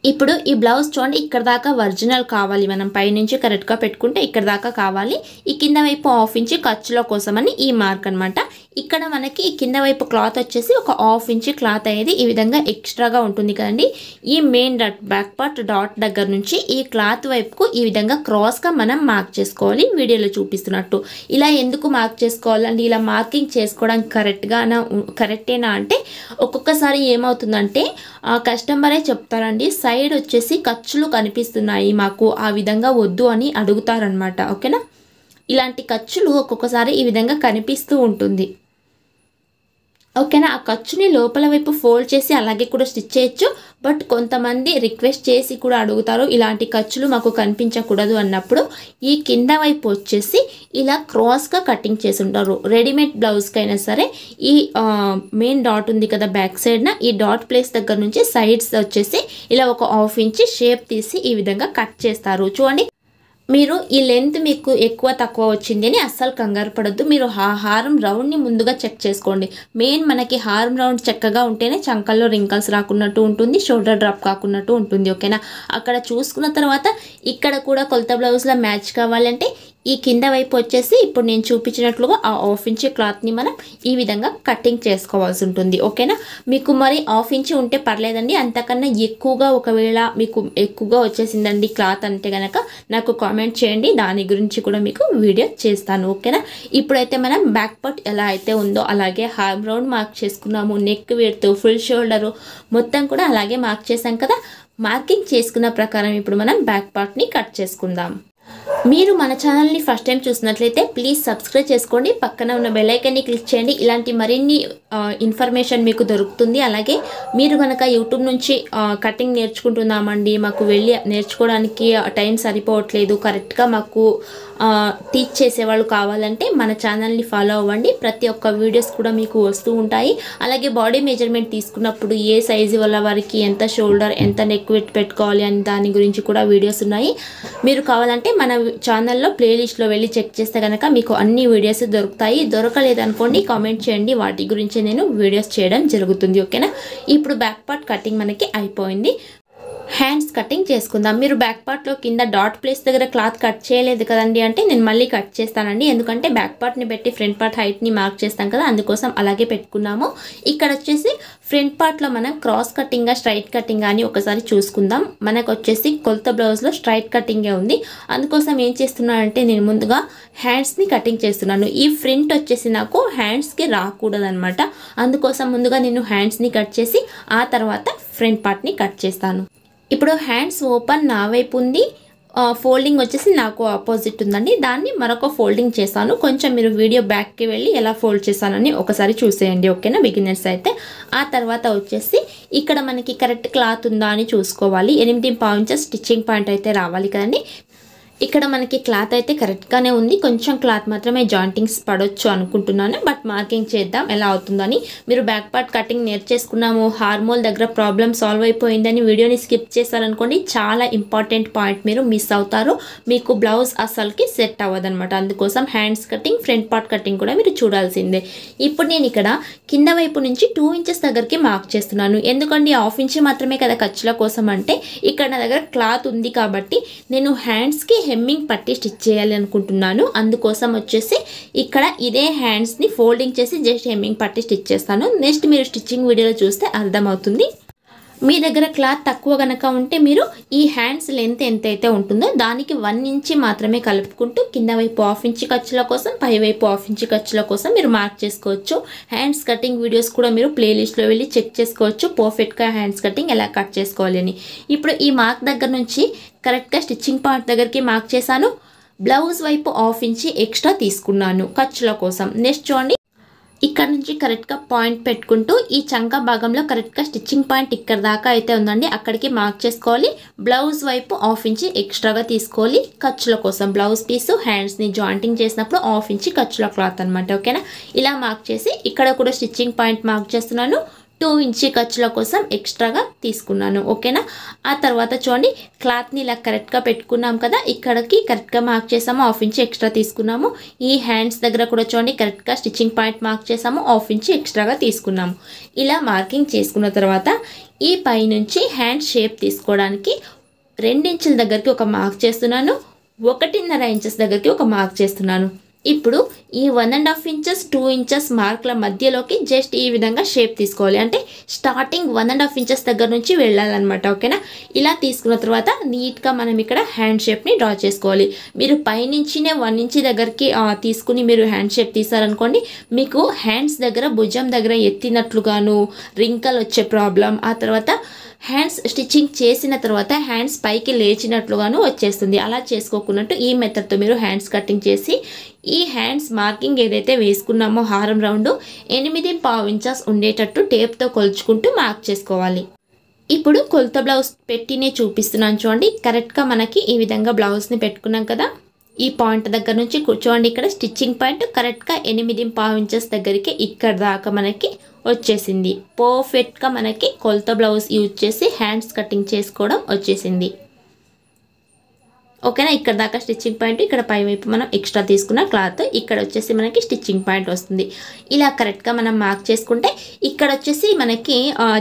ఇప్పుడు ఈ బ్లౌజ్ చూడండి, ఇక్కడ దాకా ఒరిజినల్ కావాలి. మనం పైనుంచి కరెక్ట్గా పెట్టుకుంటే ఇక్కడ దాకా కావాలి. ఈ కింద వైపు 1/2 ఇంచి ఖర్చుల కోసమని ఈ మార్క్ అనమాట. ఇక్కడ మనకి ఈ కింద వైపు క్లాత్ వచ్చేసి ఒక 1/2 ఇంచి క్లాత్ అనేది ఈ విధంగా ఎక్స్ట్రాగా ఉంటుంది కదండి. ఈ main dot back part dot దగ్గర నుంచి ఈ క్లాత్ వైపుకు ఈ విధంగా క్రాస్గా మనం మార్క్ చేసుకోవాలి. వీడియోలో చూపిస్తున్నట్టు ఇలా ఎందుకు మార్క్ చేసుకోవాలండి? ఇలా మార్కింగ్ చేసుకోవడానికి కరెక్టేనా అంటే ఒక్కొక్కసారి ఏమవుతుందంటే కస్టమరే చెప్తారండి, సైడ్ వచ్చేసి ఖర్చులు కనిపిస్తున్నాయి మాకు, ఆ విధంగా వద్దు అని అడుగుతారనమాట. ఓకేనా, ఇలాంటి ఖర్చులు ఒక్కొక్కసారి ఈ విధంగా కనిపిస్తూ ఉంటుంది. ఓకేనా, ఆ ఖర్చుని లోపల వైపు ఫోల్డ్ చేసి అలాగే కూడా స్టిచ్ చేయొచ్చు. బట్ కొంతమంది రిక్వెస్ట్ చేసి కూడా అడుగుతారు, ఇలాంటి ఖర్చులు మాకు కనిపించకూడదు అన్నప్పుడు ఈ కింద వైపు వచ్చేసి ఇలా క్రాస్గా కటింగ్ చేసి ఉంటారు. రెడీమేడ్ బ్లౌజ్కైనా సరే ఈ మెయిన్ డాట్ ఉంది కదా బ్యాక్ సైడ్న, ఈ డాట్ ప్లేస్ దగ్గర నుంచి సైడ్స్ వచ్చేసి ఇలా ఒక 1/2 ఇంచి షేప్ తీసి ఈ విధంగా కట్ చేస్తారు. చూడండి, మీరు ఈ లెంత్ మీకు ఎక్కువ తక్కువ వచ్చింది అని అస్సలు కంగారు పడద్దు. మీరు హారం రౌండ్ని ముందుగా చెక్ చేసుకోండి. మెయిన్ మనకి హారం రౌండ్ చక్కగా ఉంటేనే చంకల్లో రింకల్స్ రాకున్నట్టు ఉంటుంది, షోల్డర్ డ్రాప్ కాకున్నట్టు ఉంటుంది. ఓకేనా, అక్కడ చూసుకున్న తర్వాత ఇక్కడ కూడా కొలత బ్లౌజ్లో మ్యాచ్ కావాలంటే ఈ కింద వైపు వచ్చేసి ఇప్పుడు నేను చూపించినట్లుగా ఆ 1/2 ఇంచి క్లాత్ని మనం ఈ విధంగా కటింగ్ చేసుకోవాల్సి ఉంటుంది. ఓకేనా, మీకు మరి 1/2 ఇంచి ఉంటే పర్లేదండి. అంతకన్నా ఎక్కువగా ఒకవేళ మీకు ఎక్కువగా వచ్చేసిందండి క్లాత్ అంటే కనుక నాకు కామెంట్ చేయండి, దాని గురించి కూడా మీకు వీడియో చేస్తాను. ఓకేనా, ఇప్పుడైతే మనం బ్యాక్ పార్ట్ ఎలా అయితే ఉందో అలాగే హార్మ్ రౌండ్ మార్క్ చేసుకున్నాము, నెక్ విడ్త్, ఫుల్ షోల్డరు మొత్తం కూడా అలాగే మార్క్ చేసాం కదా. మార్కింగ్ చేసుకున్న ప్రకారం ఇప్పుడు మనం బ్యాక్ పార్ట్ని కట్ చేసుకుందాం. మీరు మన ఛానల్ని ఫస్ట్ టైం చూసినట్లయితే ప్లీజ్ సబ్స్క్రైబ్ చేసుకోండి, పక్కన ఉన్న బెల్ ఐకాన్ని క్లిక్ చేయండి. ఇలాంటి మరిన్ని ఇన్ఫర్మేషన్ మీకు దొరుకుతుంది. అలాగే మీరు కనుక యూట్యూబ్ నుంచి కటింగ్ నేర్చుకుంటున్నామండి, మాకు వెళ్ళి నేర్చుకోవడానికి టైం సరిపోవట్లేదు, కరెక్ట్గా మాకు టీచ్ చేసేవాళ్ళు కావాలంటే మన ఛానల్ని ఫాలో అవ్వండి. ప్రతి ఒక్క వీడియోస్ కూడా మీకు వస్తూ ఉంటాయి. అలాగే బాడీ మెజర్మెంట్ తీసుకున్నప్పుడు ఏ సైజు వల్ల వారికి ఎంత షోల్డర్ ఎంత నెక్ విడ్త్ పెట్టుకోవాలి అని దాని గురించి కూడా వీడియోస్ ఉన్నాయి. మీరు కావాలంటే మన ఛానల్లో ప్లేలిస్ట్లో వెళ్ళి చెక్ చేస్తే కనుక మీకు అన్ని వీడియోస్ దొరుకుతాయి. దొరకలేదనుకోండి కామెంట్ చేయండి, వాటి గురించి నేను వీడియోస్ చేయడం జరుగుతుంది. ఓకేనా, ఇప్పుడు బ్యాక్ పార్ట్ కటింగ్ మనకి అయిపోయింది. హ్యాండ్స్ కటింగ్ చేసుకుందాం. మీరు బ్యాక్ పార్ట్లో కింద డాట్ ప్లేస్ దగ్గర క్లాత్ కట్ చేయలేదు కదండి అంటే నేను మళ్ళీ కట్ చేస్తానండి. ఎందుకంటే బ్యాక్ పార్ట్ని పెట్టి ఫ్రంట్ పార్ట్ హైట్ని మార్క్ చేస్తాం కదా, అందుకోసం అలాగే పెట్టుకున్నాము. ఇక్కడ వచ్చేసి ఫ్రంట్ పార్ట్లో మనం క్రాస్ కటింగ్గా స్ట్రైట్ కటింగ్ అని ఒకసారి చూసుకుందాం. మనకు వచ్చేసి కొలత బ్లౌజ్లో స్ట్రైట్ కటింగే ఉంది. అందుకోసం ఏం చేస్తున్నానంటే నేను ముందుగా హ్యాండ్స్ని కటింగ్ చేస్తున్నాను. ఈ ఫ్రంట్ వచ్చేసి నాకు హ్యాండ్స్కి రాకూడదు అనమాట. అందుకోసం ముందుగా నేను హ్యాండ్స్ని కట్ చేసి ఆ తర్వాత ఫ్రంట్ పార్ట్ని కట్ చేస్తాను. ఇప్పుడు హ్యాండ్స్ ఓపెన్ నా వైపు ఉంది, ఫోల్డింగ్ వచ్చేసి నాకు ఆపోజిట్ ఉందండి. దాన్ని మరొక ఫోల్డింగ్ చేశాను. కొంచెం మీరు వీడియో బ్యాక్కి వెళ్ళి ఎలా ఫోల్డ్ చేశానని ఒకసారి చూసేయండి. ఓకేనా, బిగినర్స్ అయితే. ఆ తర్వాత వచ్చేసి ఇక్కడ మనకి కరెక్ట్ క్లాత్ ఉందా అని చూసుకోవాలి. 8.5 ఇంచెస్ స్టిచ్చింగ్ పాయింట్ అయితే రావాలి కదండి. ఇక్కడ మనకి క్లాత్ అయితే కరెక్ట్గానే ఉంది. కొంచెం క్లాత్ మాత్రమే జాయింటింగ్స్ పడవచ్చు అనుకుంటున్నాను. బట్ మార్కింగ్ చేద్దాం ఎలా అవుతుందని. మీరు బ్యాక్ పార్ట్ కటింగ్ నేర్చేసుకున్నాము, హార్మోల్ దగ్గర ప్రాబ్లం సాల్వ్ అయిపోయిందని వీడియోని స్కిప్ చేశారనుకోండి, చాలా ఇంపార్టెంట్ పాయింట్ మీరు మిస్ అవుతారు. మీకు బ్లౌజ్ అసలుకి సెట్ అవ్వదనమాట. అందుకోసం hands cutting, front part cutting కూడా మీరు చూడాల్సిందే. ఇప్పుడు నేను ఇక్కడ కింద వైపు నుంచి 2 ఇంచెస్ దగ్గరికి మార్క్ చేస్తున్నాను. ఎందుకంటే 1/2 ఇంచి మాత్రమే కదా ఖర్చుల కోసం అంటే ఇక్కడ నా దగ్గర క్లాత్ ఉంది కాబట్టి నేను హ్యాండ్స్కి హెమ్మింగ్ పట్టి స్టిచ్ చేయాలి అనుకుంటున్నాను. అందుకోసం వచ్చేసి ఇక్కడ ఇదే హ్యాండ్స్ని ఫోల్డింగ్ చేసి జస్ట్ హెమ్మింగ్ పట్టి స్టిచ్ చేస్తాను. నెక్స్ట్ మీరు స్టిచ్చింగ్ వీడియోలో చూస్తే అర్థమవుతుంది. మీ దగ్గర క్లాత్ తక్కువ కనుక ఉంటే మీరు ఈ హ్యాండ్స్ లెంత్ ఎంతైతే ఉంటుందో దానికి 1 ఇంచి మాత్రమే కలుపుకుంటూ కింద వైపు 1/2 ఇంచి ఖర్చుల కోసం, పై వైపు 1/2 ఇంచి ఖర్చుల కోసం మీరు మార్క్ చేసుకోవచ్చు. హ్యాండ్స్ కటింగ్ వీడియోస్ కూడా మీరు ప్లేలిస్ట్లో వెళ్ళి చెక్ చేసుకోవచ్చు, పర్ఫెక్ట్గా హ్యాండ్స్ కటింగ్ ఎలా కట్ చేసుకోవాలి అని. ఇప్పుడు ఈ మార్క్ దగ్గర నుంచి కరెక్ట్గా స్టిచ్చింగ్ పార్ట్ దగ్గరికి మార్క్ చేశాను. బ్లౌజ్ వైపు 1/2 ఇంచి ఎక్స్ట్రా తీసుకున్నాను ఖర్చుల కోసం. నెక్స్ట్ చూడండి, ఇక్కడ నుంచి కరెక్ట్గా పాయింట్ పెట్టుకుంటూ ఈ చంక భాగంలో కరెక్ట్గా స్టిచ్చింగ్ పాయింట్ ఇక్కడ దాకా అయితే ఉందండి, అక్కడికి మార్క్ చేసుకోవాలి. బ్లౌజ్ వైపు 1/2 ఇంచ్ ఎక్స్ట్రాగా తీసుకోవాలి ఖర్చుల కోసం. బ్లౌజ్ పీసు హ్యాండ్స్ని జాయింటింగ్ చేసినప్పుడు 1/2 ఇంచ్ ఖర్చుల క్లాత్ అనమాట. ఓకేనా, ఇలా మార్క్ చేసి ఇక్కడ కూడా స్టిచ్చింగ్ పాయింట్ మార్క్ చేస్తున్నాను. 2 ఇంచ్ ఖర్చుల కోసం ఎక్స్ట్రాగా తీసుకున్నాను. ఓకేనా, ఆ తర్వాత చూడండి క్లాత్ని ఇలా కరెక్ట్గా పెట్టుకున్నాం కదా, ఇక్కడికి కరెక్ట్గా మార్క్ చేసాము, 1/2 ఇంచ్ ఎక్స్ట్రా తీసుకున్నాము. ఈ హ్యాండ్స్ దగ్గర కూడా చూడండి కరెక్ట్గా స్టిచ్చింగ్ పాయింట్ మార్క్ చేసాము, 1/2 ఇంచ్ ఎక్స్ట్రాగా తీసుకున్నాము. ఇలా మార్కింగ్ చేసుకున్న తర్వాత ఈ పై నుంచి హ్యాండ్ షేప్ తీసుకోవడానికి 2 ఇంచుల దగ్గరికి ఒక మార్క్ చేస్తున్నాను, 1.5 ఇంచెస్ దగ్గరికి ఒక మార్క్ చేస్తున్నాను. ఇప్పుడు ఈ 1.5 ఇంచెస్ 2 ఇంచెస్ మార్కుల మధ్యలోకి జస్ట్ ఈ విధంగా షేప్ తీసుకోవాలి. అంటే స్టార్టింగ్ 1.5 ఇంచెస్ దగ్గర నుంచి వెళ్ళాలన్నమాట. ఓకేనా, ఇలా తీసుకున్న తర్వాత నీట్గా మనం ఇక్కడ హ్యాండ్ షేప్ని డ్రా చేసుకోవాలి. మీరు పైనుంచినే 1 ఇంచ్ దగ్గరికి తీసుకుని మీరు హ్యాండ్ షేప్ తీసారనుకోండి, మీకు హ్యాండ్స్ దగ్గర భుజం దగ్గర ఎత్తినట్లుగాను రింకల్ వచ్చే ప్రాబ్లం, ఆ తర్వాత హ్యాండ్స్ స్టిచ్చింగ్ చేసిన తర్వాత హ్యాండ్స్ పైకి లేచినట్లుగాను వచ్చేస్తుంది. అలా చేసుకోకున్నట్టు ఈ మెథడ్తో మీరు హ్యాండ్స్ కటింగ్ చేసి ఈ హ్యాండ్స్ మార్కింగ్ ఏదైతే వేసుకున్నామో హారం రౌండ్ 8.5 ఇంచెస్ ఉండేటట్టు టేప్తో కొలుచుకుంటూ మార్క్ చేసుకోవాలి. ఇప్పుడు కొలత బ్లౌజ్ పెట్టినే చూపిస్తున్నాను చూడండి. కరెక్ట్గా మనకి ఈ విధంగా బ్లౌజ్ని పెట్టుకున్నాం కదా, ఈ పాయింట్ దగ్గర నుంచి చూడండి ఇక్కడ స్టిచ్చింగ్ పాయింట్ కరెక్ట్గా 8.5 ఇంచెస్ దగ్గరికి ఇక్కడ దాకా మనకి వచ్చేసింది. పర్ఫెక్ట్గా మనకి కొలత బ్లౌజ్ యూజ్ చేసి హ్యాండ్స్ కటింగ్ చేసుకోవడం వచ్చేసింది. ఓకేనా, ఇక్కడ దాకా స్టిచ్చింగ్ పాయింట్, ఇక్కడ పై వైపు మనం ఎక్స్ట్రా తీసుకున్న క్లాత్, ఇక్కడ వచ్చేసి మనకి స్టిచ్చింగ్ పాయింట్ వస్తుంది. ఇలా కరెక్ట్గా మనం మార్క్ చేసుకుంటే ఇక్కడ వచ్చేసి మనకి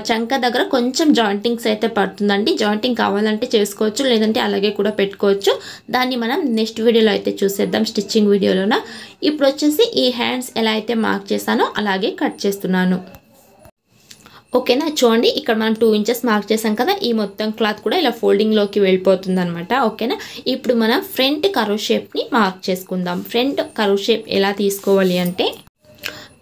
చంక దగ్గర కొంచెం జాయింటింగ్స్ అయితే పడుతుందండి. జాయింటింగ్ కావాలంటే చేసుకోవచ్చు, లేదంటే అలాగే కూడా పెట్టుకోవచ్చు. దాన్ని మనం నెక్స్ట్ వీడియోలో అయితే చూసేద్దాం, స్టిచ్చింగ్ వీడియోలోన. ఇప్పుడు వచ్చేసి ఈ హ్యాండ్స్ ఎలా అయితే మార్క్ చేశానో అలాగే కట్ చేస్తున్నాను. ఓకేనా, చూడండి ఇక్కడ మనం 2 ఇంచెస్ మార్క్ చేసాం కదా, ఈ మొత్తం క్లాత్ కూడా ఇలా ఫోల్డింగ్లోకి వెళ్ళిపోతుంది అనమాట. ఓకేనా, ఇప్పుడు మనం ఫ్రంట్ కర్వ్ షేప్ని మార్క్ చేసుకుందాం. ఫ్రంట్ కర్వ్ షేప్ ఎలా తీసుకోవాలి అంటే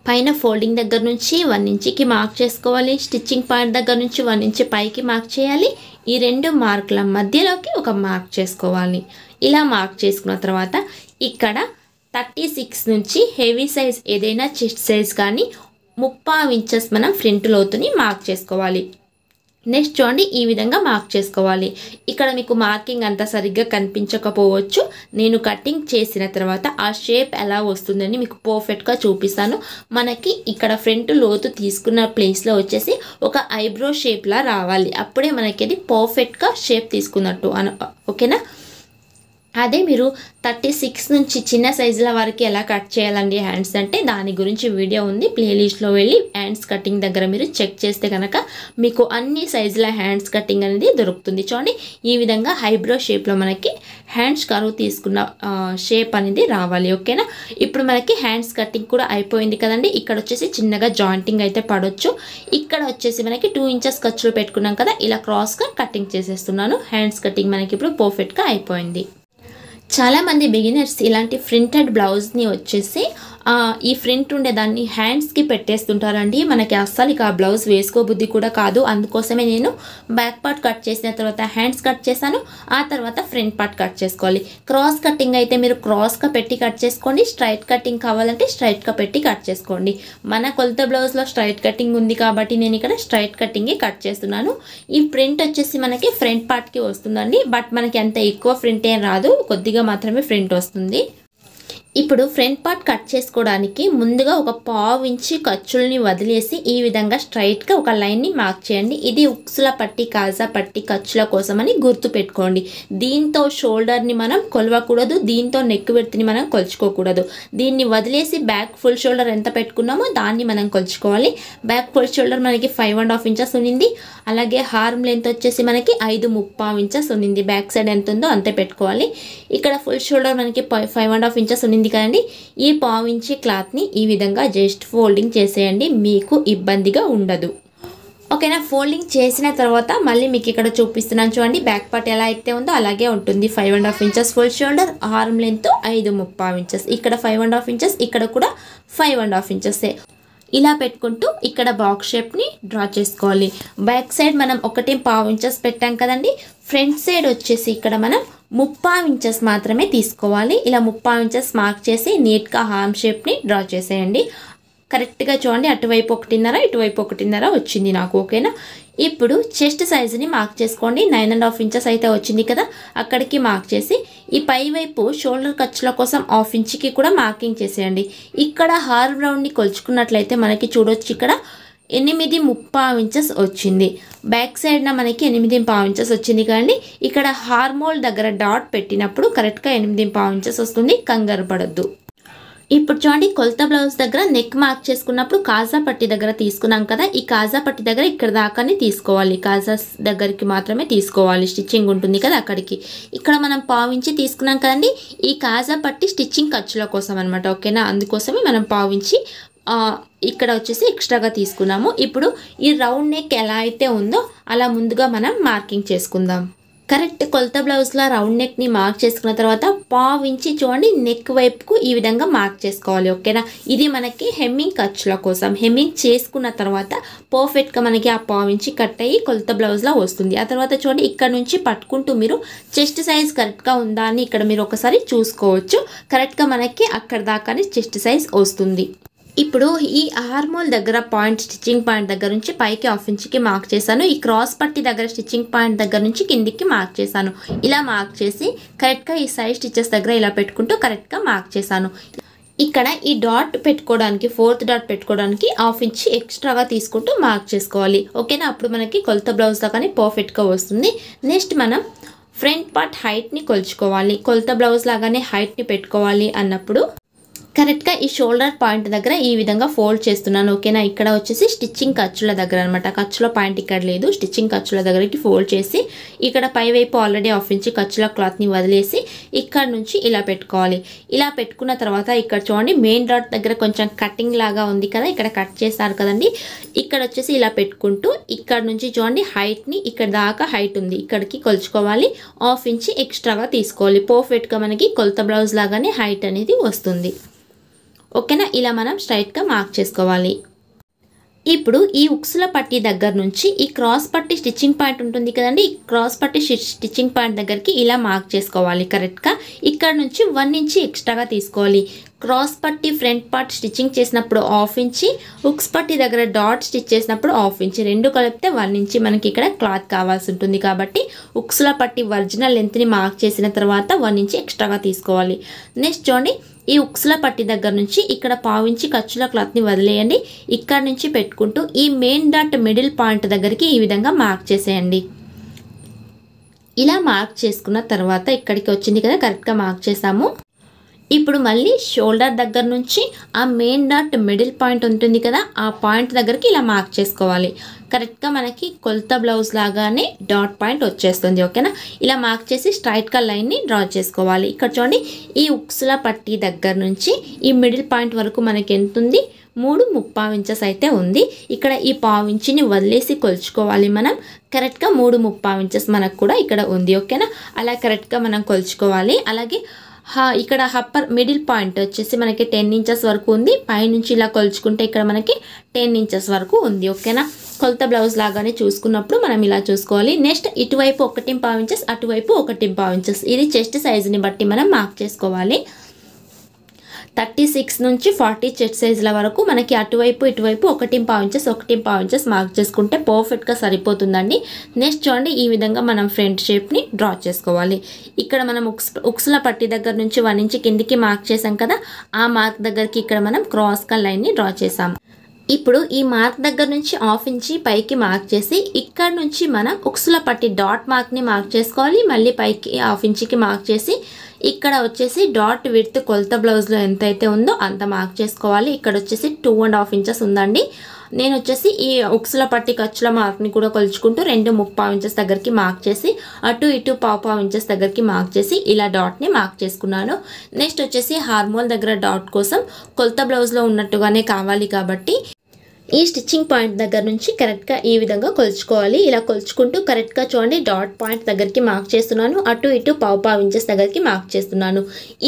పైన ఫోల్డింగ్ దగ్గర నుంచి 1 ఇంచ్కి మార్క్ చేసుకోవాలి, స్టిచ్చింగ్ పాయింట్ దగ్గర నుంచి 1 ఇంచ్ పైకి మార్క్ చేయాలి, ఈ 2 మార్కుల మధ్యలోకి ఒక మార్క్ చేసుకోవాలి. ఇలా మార్క్ చేసుకున్న తర్వాత ఇక్కడ 36 నుంచి హెవీ సైజ్ ఏదైనా చెస్ట్ సైజ్ కానీ 30 ఇంచెస్ మనం ఫ్రంట్ లోతుని మార్క్ చేసుకోవాలి. నెక్స్ట్ చూడండి ఈ విధంగా మార్క్ చేసుకోవాలి. ఇక్కడ మీకు మార్కింగ్ అంత సరిగ్గా కనిపించకపోవచ్చు, నేను కటింగ్ చేసిన తర్వాత ఆ షేప్ ఎలా వస్తుందని మీకు పర్ఫెక్ట్గా చూపిస్తాను. మనకి ఇక్కడ ఫ్రంట్ లోతు తీసుకున్న ప్లేస్లో వచ్చేసి ఒక ఐబ్రో షేప్లా రావాలి, అప్పుడే మనకి అది పర్ఫెక్ట్గా షేప్ తీసుకున్నట్టు ఓకేనా. అదే మీరు 36 నుంచి చిన్న సైజుల వరకు ఎలా కట్ చేయాలండి హ్యాండ్స్ అంటే దాని గురించి వీడియో ఉంది, ప్లేలిస్ట్లో వెళ్ళి హ్యాండ్స్ కటింగ్ దగ్గర మీరు చెక్ చేస్తే కనుక మీకు అన్ని సైజుల హ్యాండ్స్ కటింగ్ అనేది దొరుకుతుంది. చూడండి ఈ విధంగా ఐబ్రో షేప్లో మనకి హ్యాండ్స్ కరువు తీసుకున్న షేప్ అనేది రావాలి. ఓకేనా, ఇప్పుడు మనకి హ్యాండ్స్ కటింగ్ కూడా అయిపోయింది కదండి. ఇక్కడ వచ్చేసి చిన్నగా జాయింటింగ్ అయితే పడవచ్చు. ఇక్కడ వచ్చేసి మనకి 2 ఇంచెస్ ఖర్చులు పెట్టుకున్నాం కదా, ఇలా క్రాస్గా కటింగ్ చేసేస్తున్నాను. హ్యాండ్స్ కటింగ్ మనకి ఇప్పుడు పర్ఫెక్ట్గా అయిపోయింది. చాలామంది బిగినర్స్ ఇలాంటి ప్రింటెడ్ బ్లౌజ్ని వచ్చేసి ఈ ఫ్రంట్ ఉండేదాన్ని హ్యాండ్స్కి పెట్టేస్తుంటారండి. మనకి అస్సలు ఇక ఆ బ్లౌజ్ వేసుకోబుద్ధి కూడా కాదు. అందుకోసమే నేను బ్యాక్ పార్ట్ కట్ చేసిన తర్వాత హ్యాండ్స్ కట్ చేశాను, ఆ తర్వాత ఫ్రంట్ పార్ట్ కట్ చేసుకోవాలి. క్రాస్ కటింగ్ అయితే మీరు క్రాస్గా పెట్టి కట్ చేసుకోండి, స్ట్రైట్ కటింగ్ కావాలంటే స్ట్రైట్గా పెట్టి కట్ చేసుకోండి. మన కొలత బ్లౌజ్లో స్ట్రైట్ కటింగ్ ఉంది కాబట్టి నేను ఇక్కడ స్ట్రైట్ కటింగే కట్ చేస్తున్నాను. ఈ ప్రింట్ వచ్చేసి మనకి ఫ్రంట్ పార్ట్కి వస్తుందండి, బట్ మనకి అంత ఎక్కువ ఫ్రంట్ ఏం రాదు, కొద్దిగా మాత్రమే ఫ్రంట్ వస్తుంది. ఇప్పుడు ఫ్రంట్ పార్ట్ కట్ చేసుకోవడానికి ముందుగా ఒక 1/2 ఇంచ్ ఖర్చుల్ని వదిలేసి ఈ విధంగా స్ట్రైట్గా ఒక లైన్ని మార్క్ చేయండి. ఇది ఉక్సుల పట్టి కాజా పట్టి ఖర్చుల కోసమని గుర్తు పెట్టుకోండి. దీంతో షోల్డర్ని మనం కొలవకూడదు, దీంతో నెక్ విడ్త్ని మనం కొలుచుకోకూడదు. దీన్ని వదిలేసి బ్యాక్ ఫుల్ షోల్డర్ ఎంత పెట్టుకున్నామో దాన్ని మనం కొలుచుకోవాలి. బ్యాక్ ఫుల్ షోల్డర్ మనకి 5.5 ఇంచెస్ ఉన్నింది, అలాగే హార్మ్ లెంత్ వచ్చేసి మనకి 5.5 ఇంచెస్ ఉన్నింది. బ్యాక్ సైడ్ ఎంత ఉందో అంతే పెట్టుకోవాలి. ఇక్కడ ఫుల్ షోల్డర్ మనకి 5.5 ఇంచెస్ ఉన్నింది కదండి. ఈ 1/2 ఇంచ్ క్లాత్ని ఈ విధంగా జస్ట్ ఫోల్డింగ్ చేసేయండి, మీకు ఇబ్బందిగా ఉండదు. ఓకేనా, ఫోల్డింగ్ చేసిన తర్వాత మళ్ళీ మీకు ఇక్కడ చూపిస్తున్నాను చూడండి. బ్యాక్ పార్ట్ ఎలా అయితే ఉందో అలాగే ఉంటుంది. 5.5 inches full shoulder, harm length 5.5 inches, ఇక్కడ 5.5 ఇంచెస్, ఇక్కడ కూడా 5.5 ఇంచెసే. ఇలా పెట్టుకుంటూ ఇక్కడ బాక్స్ షేప్ని డ్రా చేసుకోవాలి. బ్యాక్ సైడ్ మనం 1.5 ఇంచెస్ పెట్టాం కదండి, ఫ్రంట్ సైడ్ వచ్చేసి ఇక్కడ మనం 30 ఇంచెస్ మాత్రమే తీసుకోవాలి. ఇలా 30 ఇంచెస్ మార్క్ చేసి నీట్గా హార్మ్ షేప్ని డ్రా చేసేయండి. కరెక్ట్గా చూడండి, అటువైపు 1.5 ఇటువైపు 1.5 వచ్చింది నాకు. ఓకేనా, ఇప్పుడు చెస్ట్ సైజుని మార్క్ చేసుకోండి. 9.5 ఇంచెస్ అయితే వచ్చింది కదా, అక్కడికి మార్క్ చేసి ఈ పై వైపు షోల్డర్ ఖర్చుల కోసం 1/2 ఇంచ్కి కూడా మార్కింగ్ చేసేయండి. ఇక్కడ హార్మ్ రౌండ్ని కొలుచుకున్నట్లయితే మనకి చూడొచ్చు ఇక్కడ 8.5 ఇంచెస్ వచ్చింది. బ్యాక్ సైడ్న మనకి 8.5 ఇంచెస్ వచ్చింది కానీ ఇక్కడ హార్మోల్ దగ్గర డాట్ పెట్టినప్పుడు కరెక్ట్గా 8.5 ఇంచెస్ వస్తుంది, కంగారు పడద్దు. ఇప్పుడు చూడండి, కొలత బ్లౌజ్ దగ్గర నెక్ మార్క్ చేసుకున్నప్పుడు కాజా పట్టి దగ్గర తీసుకున్నాం కదా, ఈ కాజా పట్టి దగ్గర ఇక్కడ దాకానే తీసుకోవాలి. కాజా దగ్గరికి మాత్రమే తీసుకోవాలి, స్టిచ్చింగ్ ఉంటుంది కదా అక్కడికి. ఇక్కడ మనం 1/2 ఇంచి తీసుకున్నాం కదండి, ఈ కాజా పట్టి స్టిచ్చింగ్ ఖర్చుల కోసం అనమాట. ఓకేనా, అందుకోసమే మనం 1/2 ఇంచి ఇక్కడ వచ్చేసి ఎక్స్ట్రాగా తీసుకున్నాము. ఇప్పుడు ఈ రౌండ్ నెక్ ఎలా అయితే ఉందో అలా ముందుగా మనం మార్కింగ్ చేసుకుందాం. కరెక్ట్ కొలత బ్లౌజ్లో రౌండ్ నెక్ని మార్క్ చేసుకున్న తర్వాత 1/2 ఇంచి చూడండి నెక్ వైపుకు ఈ విధంగా మార్క్ చేసుకోవాలి. ఓకేనా, ఇది మనకి హెమ్మింగ్ ఖర్చుల కోసం. హెమ్మింగ్ చేసుకున్న తర్వాత పర్ఫెక్ట్గా మనకి ఆ 1/2 ఇంచి కట్ అయ్యి కొలత బ్లౌజ్లో వస్తుంది. ఆ తర్వాత చూడండి, ఇక్కడ నుంచి పట్టుకుంటూ మీరు చెస్ట్ సైజ్ కరెక్ట్గా ఉందా అని ఇక్కడ మీరు ఒకసారి చూసుకోవచ్చు. కరెక్ట్గా మనకి అక్కడ దాకానే చెస్ట్ సైజ్ వస్తుంది. ఇప్పుడు ఈ హార్మోల్ దగ్గర పాయింట్, స్టిచ్చింగ్ పాయింట్ దగ్గర నుంచి పైకి 1/2 ఇంచ్కి మార్క్ చేశాను. ఈ క్రాస్ పట్టి దగ్గర స్టిచ్చింగ్ పాయింట్ దగ్గర నుంచి కిందికి మార్క్ చేశాను. ఇలా మార్క్ చేసి కరెక్ట్గా ఈ సైడ్ స్టిచెస్ దగ్గర ఇలా పెట్టుకుంటూ కరెక్ట్గా మార్క్ చేశాను. ఇక్కడ ఈ డాట్ పెట్టుకోవడానికి, 4th డాట్ పెట్టుకోవడానికి 1/2 ఇంచ్ ఎక్స్ట్రాగా తీసుకుంటూ మార్క్ చేసుకోవాలి. ఓకేనా, అప్పుడు మనకి కొలత బ్లౌజ్ దాకానే పర్ఫెక్ట్గా వస్తుంది. నెక్స్ట్ మనం ఫ్రంట్ పార్ట్ హైట్ని కొలుచుకోవాలి. కొలత బ్లౌజ్ లాగానే హైట్ని పెట్టుకోవాలి అన్నప్పుడు కరెక్ట్గా ఈ షోల్డర్ పాయింట్ దగ్గర ఈ విధంగా ఫోల్డ్ చేస్తున్నాను. ఓకేనా, ఇక్కడ వచ్చేసి స్టిచ్చింగ్ ఖర్చుల దగ్గర అనమాట. ఖర్చుల పాయింట్ ఇక్కడ లేదు, స్టిచ్చింగ్ ఖర్చుల దగ్గరికి ఫోల్డ్ చేసి ఇక్కడ పై వైపు ఆల్రెడీ 1/2 ఇంచ్ ఖర్చుల క్లాత్ని వదిలేసి ఇక్కడ నుంచి ఇలా పెట్టుకోవాలి. ఇలా పెట్టుకున్న తర్వాత ఇక్కడ చూడండి, మెయిన్ డాట్ దగ్గర కొంచెం కటింగ్ లాగా ఉంది కదా, ఇక్కడ కట్ చేస్తారు కదండి. ఇక్కడ వచ్చేసి ఇలా పెట్టుకుంటూ ఇక్కడ నుంచి చూడండి హైట్ని ఇక్కడ దాకా హైట్ ఉంది, ఇక్కడికి కొలుచుకోవాలి. 1/2 ఇంచ్ ఎక్స్ట్రాగా తీసుకోవాలి. పర్ఫెక్ట్గా మనకి కొలత బ్లౌజ్ లాగానే హైట్ అనేది వస్తుంది. ఓకేనా, ఇలా మనం స్ట్రైట్గా మార్క్ చేసుకోవాలి. ఇప్పుడు ఈ ఉక్సుల పట్టి దగ్గర నుంచి ఈ క్రాస్ పట్టి స్టిచ్చింగ్ పాయింట్ ఉంటుంది కదండి, ఈ క్రాస్ పట్టి స్టిచ్చింగ్ పాయింట్ దగ్గరికి ఇలా మార్క్ చేసుకోవాలి. కరెక్ట్గా ఇక్కడ నుంచి 1 ఇంచ్ ఎక్స్ట్రాగా తీసుకోవాలి. క్రాస్ పట్టి ఫ్రంట్ పార్ట్ స్టిచ్చింగ్ చేసినప్పుడు 1/2 ఇంచ్, ఉక్స్ పట్టి దగ్గర డాట్ స్టిచ్ చేసినప్పుడు 1/2 ఇంచ్, రెండు కలిపితే 1 ఇంచ్ మనకి ఇక్కడ క్లాత్ కావాల్సి ఉంటుంది. కాబట్టి ఉక్సుల పట్టి ఒరిజినల్ లెంత్ని మార్క్ చేసిన తర్వాత 1 ఇంచ్ ఎక్స్ట్రాగా తీసుకోవాలి. నెక్స్ట్ చూడండి, ఈ ఉక్సుల పట్టి దగ్గర నుంచి ఇక్కడ 1/2 ఇంచ్ ఖర్చుల క్లాత్ని వదిలేయండి. ఇక్కడ నుంచి పెట్టుకుంటూ ఈ మెయిన్ డాట్ మిడిల్ పాయింట్ దగ్గరికి ఈ విధంగా మార్క్ చేసేయండి. ఇలా మార్క్ చేసుకున్న తర్వాత ఇక్కడికి వచ్చింది కదా, కరెక్ట్గా మార్క్ చేసాము. ఇప్పుడు మళ్ళీ షోల్డర్ దగ్గర నుంచి ఆ మెయిన్ డాట్ మిడిల్ పాయింట్ ఉంటుంది కదా, ఆ పాయింట్ దగ్గరికి ఇలా మార్క్ చేసుకోవాలి. కరెక్ట్గా మనకి కొలత బ్లౌజ్ లాగానే డాట్ పాయింట్ వచ్చేస్తుంది. ఓకేనా, ఇలా మార్క్ చేసి స్ట్రైట్గా లైన్ని డ్రా చేసుకోవాలి. ఇక్కడ చూడండి, ఈ ఉక్సుల పట్టి దగ్గర నుంచి ఈ మిడిల్ పాయింట్ వరకు మనకి ఎంత ఉంది, 3.5 ఇంచెస్ అయితే ఉంది. ఇక్కడ ఈ 1/2 ఇంచుని వదిలేసి కొలుచుకోవాలి మనం. కరెక్ట్గా 3.5 ఇంచెస్ మనకు కూడా ఇక్కడ ఉంది. ఓకేనా, అలా కరెక్ట్గా మనం కొలుచుకోవాలి. అలాగే ఇక్కడ అప్పర్ మిడిల్ పాయింట్ వచ్చేసి మనకి 10 ఇంచెస్ వరకు ఉంది. పైనుంచి ఇలా కొలుచుకుంటే ఇక్కడ మనకి 10 ఇంచెస్ వరకు ఉంది. ఓకేనా, కొలత బ్లౌజ్ లాగానే చూసుకున్నప్పుడు మనం ఇలా చూసుకోవాలి. నెక్స్ట్ ఇటువైపు 1.5 ఇంచెస్, అటువైపు 1.5 ఇంచెస్. ఇది చెస్ట్ సైజుని బట్టి మనం మార్క్ చేసుకోవాలి. 36 నుంచి 40 చెస్ట్ సైజుల వరకు మనకి అటువైపు ఇటువైపు 1.5 ఇంచెస్ మార్క్ చేసుకుంటే పర్ఫెక్ట్గా సరిపోతుందండి. నెక్స్ట్ చూడండి, ఈ విధంగా మనం ఫ్రంట్ షేప్ని డ్రా చేసుకోవాలి. ఇక్కడ మనం ఉక్సుల పట్టి దగ్గర నుంచి 1 ఇంచ్ కిందికి మార్క్ చేసాం కదా, ఆ మార్క్ దగ్గరికి ఇక్కడ మనం క్రాస్గా లైన్ని డ్రా చేసాం. ఇప్పుడు ఈ మార్క్ దగ్గర నుంచి 1/2 ఇంచ్ పైకి మార్క్ చేసి ఇక్కడ నుంచి మనం ఉక్సుల పట్టి డాట్ మార్క్ని మార్క్ చేసుకోవాలి. మళ్ళీ పైకి 1/2 ఇంచ్కి మార్క్ చేసి ఇక్కడ వచ్చేసి డాట్ విడ్త్ కొలత బ్లౌజ్లో ఎంత అయితే ఉందో అంత మార్క్ చేసుకోవాలి. ఇక్కడ వచ్చేసి 2.5 ఇంచెస్ ఉందండి. నేను వచ్చేసి ఈ ఉక్సుల పట్టి ఖర్చుల మార్క్ని కూడా కొలుచుకుంటూ 2.5 ఇంచెస్ దగ్గరికి మార్క్ చేసి అటు ఇటు 1.5 ఇంచెస్ దగ్గరికి మార్క్ చేసి ఇలా డాట్ని మార్క్ చేసుకున్నాను. నెక్స్ట్ వచ్చేసి హార్మోల్ దగ్గర డాట్ కోసం కొలత బ్లౌజ్లో ఉన్నట్టుగానే కావాలి కాబట్టి ఈ స్టిచ్చింగ్ పాయింట్ దగ్గర నుంచి కరెక్ట్గా ఈ విధంగా కొలుచుకోవాలి. ఇలా కొలుచుకుంటూ కరెక్ట్గా చూడండి, డాట్ పాయింట్ దగ్గరికి మార్క్ చేస్తున్నాను. అటు ఇటు 1.5 ఇంచెస్ దగ్గరికి మార్క్ చేస్తున్నాను.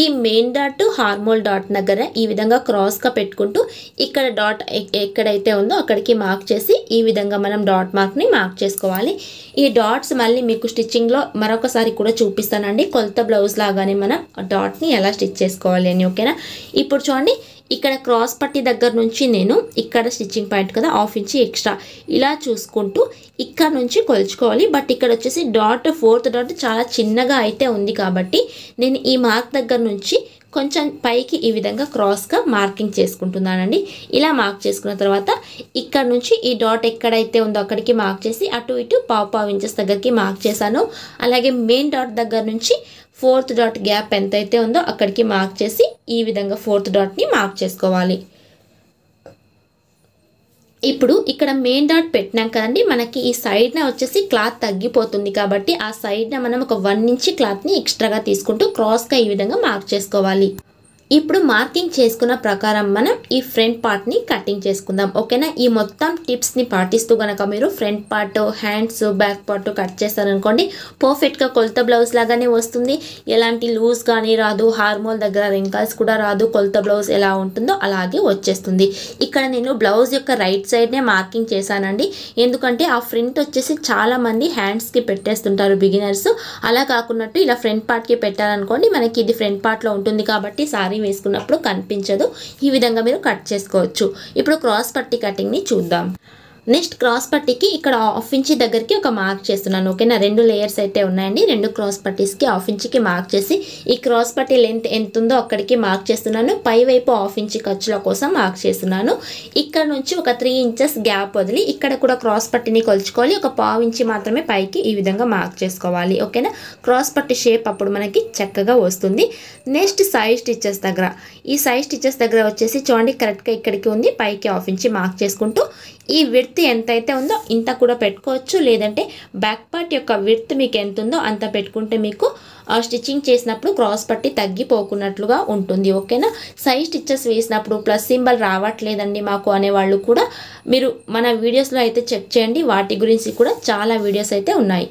ఈ మెయిన్ డాట్ హార్మోల్ డాట్ దగ్గర ఈ విధంగా క్రాస్గా పెట్టుకుంటూ ఇక్కడ డాట్ ఎక్కడైతే ఉందో అక్కడికి మార్క్ చేసి ఈ విధంగా మనం డాట్ మార్క్ని మార్క్ చేసుకోవాలి. ఈ డాట్స్ మళ్ళీ మీకు స్టిచ్చింగ్లో మరొకసారి కూడా చూపిస్తానండి, కొలత బ్లౌజ్ లాగానే మనం డాట్ని ఎలా స్టిచ్ చేసుకోవాలి అని. ఓకేనా, ఇప్పుడు చూడండి, ఇక్కడ క్రాస్ పట్టి దగ్గర నుంచి నేను ఇక్కడ స్టిచ్చింగ్ పాయింట్ కదా 1/2 ఇంచ్ ఎక్స్ట్రా ఇలా చూసుకుంటూ ఇక్కడ నుంచి కొలుచుకోవాలి. బట్ ఇక్కడ వచ్చేసి డాట్ 4th డాట్ చాలా చిన్నగా అయితే ఉంది కాబట్టి నేను ఈ మార్క్ దగ్గర నుంచి కొంచెం పైకి ఈ విధంగా క్రాస్గా మార్కింగ్ చేసుకుంటున్నానండి. ఇలా మార్క్ చేసుకున్న తర్వాత ఇక్కడ నుంచి ఈ డాట్ ఎక్కడైతే ఉందో అక్కడికి మార్క్ చేసి అటు ఇటు 1/2 ఇంచెస్ దగ్గరికి మార్క్ చేశాను. అలాగే మెయిన్ డాట్ దగ్గర నుంచి 4th డాట్ గ్యాప్ ఎంతైతే ఉందో అక్కడికి మార్క్ చేసి ఈ విధంగా 4th డాట్ని మార్క్ చేసుకోవాలి. ఇప్పుడు ఇక్కడ మెయిన్ డాట్ పెట్టినాం కదండి, మనకి ఈ సైడ్న వచ్చేసి క్లాత్ తగ్గిపోతుంది కాబట్టి ఆ సైడ్న మనం ఒక 1 ఇంచ్ క్లాత్ని ఎక్స్ట్రాగా తీసుకుంటూ క్రాస్గా ఈ విధంగా మార్క్ చేసుకోవాలి. ఇప్పుడు మార్కింగ్ చేసుకున్న ప్రకారం మనం ఈ ఫ్రంట్ పార్ట్ని కటింగ్ చేసుకుందాం. ఓకేనా, ఈ మొత్తం టిప్స్ని పాటిస్తూ కనుక మీరు front part, hands, back part cut చేస్తారనుకోండి పర్ఫెక్ట్గా కొలత బ్లౌజ్ లాగానే వస్తుంది. ఎలాంటి లూజ్ కానీ రాదు, హార్మోల్ దగ్గర రింకల్స్ కూడా రాదు, కొలత బ్లౌజ్ ఎలా ఉంటుందో అలాగే వచ్చేస్తుంది. ఇక్కడ నేను బ్లౌజ్ యొక్క రైట్ సైడ్నే మార్కింగ్ చేశానండి. ఎందుకంటే ఆ ఫ్రంట్ వచ్చేసి చాలామంది హ్యాండ్స్కి పెట్టేస్తుంటారు బిగినర్స్. అలా కాకున్నట్టు ఇలా ఫ్రంట్ పార్ట్కి పెట్టారనుకోండి మనకి ఇది ఫ్రంట్ పార్ట్లో ఉంటుంది కాబట్టి సారీ వేసుకున్నప్పుడు కనిపించదు. ఈ విధంగా మీరు కట్ చేసుకోవచ్చు. ఇప్పుడు క్రాస్ పట్టి కటింగ్ని చూద్దాం. నెక్స్ట్ క్రాస్ పట్టీకి ఇక్కడ 1/2 ఇంచ్ దగ్గరికి ఒక మార్క్ చేస్తున్నాను. ఓకేనా, 2 లేయర్స్ అయితే ఉన్నాయండి. 2 క్రాస్ పట్టీస్కి 1/2 ఇంచ్కి మార్క్ చేసి ఈ క్రాస్ పట్టీ లెంత్ ఎంత ఉందో అక్కడికి మార్క్ చేస్తున్నాను. పై వైపు 1/2 ఇంచ్ ఖర్చుల కోసం మార్క్ చేస్తున్నాను. ఇక్కడ నుంచి ఒక 3 ఇంచెస్ గ్యాప్ వదిలి ఇక్కడ కూడా క్రాస్ పట్టీని కొలుచుకోవాలి. ఒక 1/2 ఇంచ్ మాత్రమే పైకి ఈ విధంగా మార్క్ చేసుకోవాలి. ఓకేనా, క్రాస్ పట్టీ షేప్ అప్పుడు మనకి చక్కగా వస్తుంది. నెక్స్ట్ సైడ్ స్టిచెస్ దగ్గర, ఈ సైడ్ స్టిచెస్ దగ్గర వచ్చేసి చూడండి కరెక్ట్గా ఇక్కడికి ఉంది, పైకి 1/2 ఇంచ్ మార్క్ చేసుకుంటూ ఈ విడ్త్ ఎంతైతే ఉందో ఇంత కూడా పెట్టుకోవచ్చు. లేదంటే బ్యాక్ పార్ట్ యొక్క విడ్త్ మీకు ఎంత ఉందో అంత పెట్టుకుంటే మీకు స్టిచ్చింగ్ చేసినప్పుడు క్రాస్ పట్టి తగ్గిపోకున్నట్లుగా ఉంటుంది. ఓకేనా, సైడ్ స్టిచెస్ వేసినప్పుడు ప్లస్ సింబల్ రావట్లేదండి మాకు అనేవాళ్ళు కూడా మీరు మన వీడియోస్లో అయితే చెక్ చేయండి. వాటి గురించి కూడా చాలా వీడియోస్ అయితే ఉన్నాయి.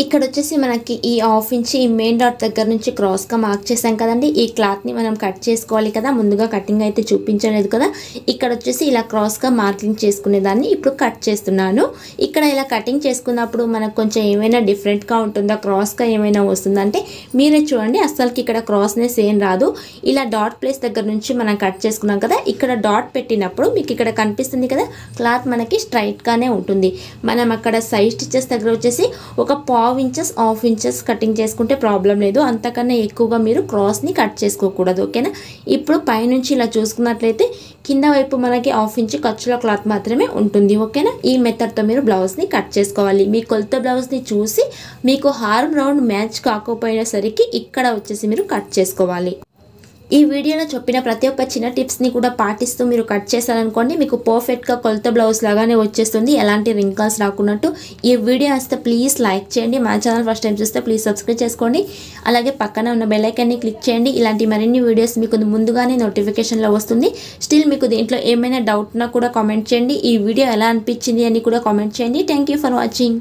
ఇక్కడ వచ్చేసి మనకి ఈ 1/2 ఇంచ్ ఈ మెయిన్ డాట్ దగ్గర నుంచి క్రాస్గా మార్క్ చేసాం కదండి. ఈ క్లాత్ని మనం కట్ చేసుకోవాలి కదా, ముందుగా కటింగ్ అయితే చూపించలేదు కదా. ఇక్కడ వచ్చేసి ఇలా క్రాస్గా మార్కింగ్ చేసుకునేదాన్ని ఇప్పుడు కట్ చేస్తున్నాను. ఇక్కడ ఇలా కటింగ్ చేసుకున్నప్పుడు మనకు కొంచెం ఏమైనా డిఫరెంట్గా ఉంటుందా, క్రాస్గా ఏమైనా వస్తుందంటే మీరే చూడండి, అస్సలకి ఇక్కడ క్రాస్నెస్ ఏం రాదు. ఇలా డాట్ ప్లేస్ దగ్గర నుంచి మనం కట్ చేసుకున్నాం కదా, ఇక్కడ డాట్ పెట్టినప్పుడు మీకు ఇక్కడ కనిపిస్తుంది కదా క్లాత్ మనకి స్ట్రైట్గానే ఉంటుంది. మనం అక్కడ సైడ్ స్టిచెస్ దగ్గర వచ్చేసి ఒక 1/2 ఇంచెస్ 1/2 ఇంచెస్ కటింగ్ చేసుకుంటే ప్రాబ్లం లేదు. అంతకన్నా ఎక్కువగా మీరు క్రాస్ని కట్ చేసుకోకూడదు. ఓకేనా, ఇప్పుడు పైనుంచి ఇలా చూసుకున్నట్లయితే కింద వైపు మనకి 1/2 ఇంచ్ ఖర్చుల క్లాత్ మాత్రమే ఉంటుంది. ఓకేనా, ఈ మెథడ్తో మీరు బ్లౌజ్ని కట్ చేసుకోవాలి. మీ కొలత బ్లౌజ్ని చూసి మీకు హార్మ్ రౌండ్ మ్యాచ్ కాకపోయినా సరికి ఇక్కడ వచ్చేసి మీరు కట్ చేసుకోవాలి. ఈ వీడియోలో చెప్పిన ప్రతి ఒక్క చిన్న టిప్స్ని కూడా పాటిస్తూ మీరు కట్ చేశారనుకోండి మీకు పర్ఫెక్ట్గా కొలత బ్లౌజ్ లాగానే వచ్చేస్తుంది, ఎలాంటి రింకల్స్ రాకున్నట్టు. ఈ వీడియో వస్తే ప్లీజ్ లైక్ చేయండి. మా ఛానల్ ఫస్ట్ టైం చూస్తే ప్లీజ్ సబ్స్క్రైబ్ చేసుకోండి. అలాగే పక్కన ఉన్న బెల్ ఐకాన్ని క్లిక్ చేయండి. ఇలాంటి మరిన్ని వీడియోస్ మీకు ముందుగానే నోటిఫికేషన్లో వస్తుంది. స్టిల్ మీకు దీంట్లో ఏమైనా డౌట్ ఉన్నా కూడా కామెంట్ చేయండి. ఈ వీడియో ఎలా అనిపించింది అని కూడా కామెంట్ చేయండి. Thank you for watching.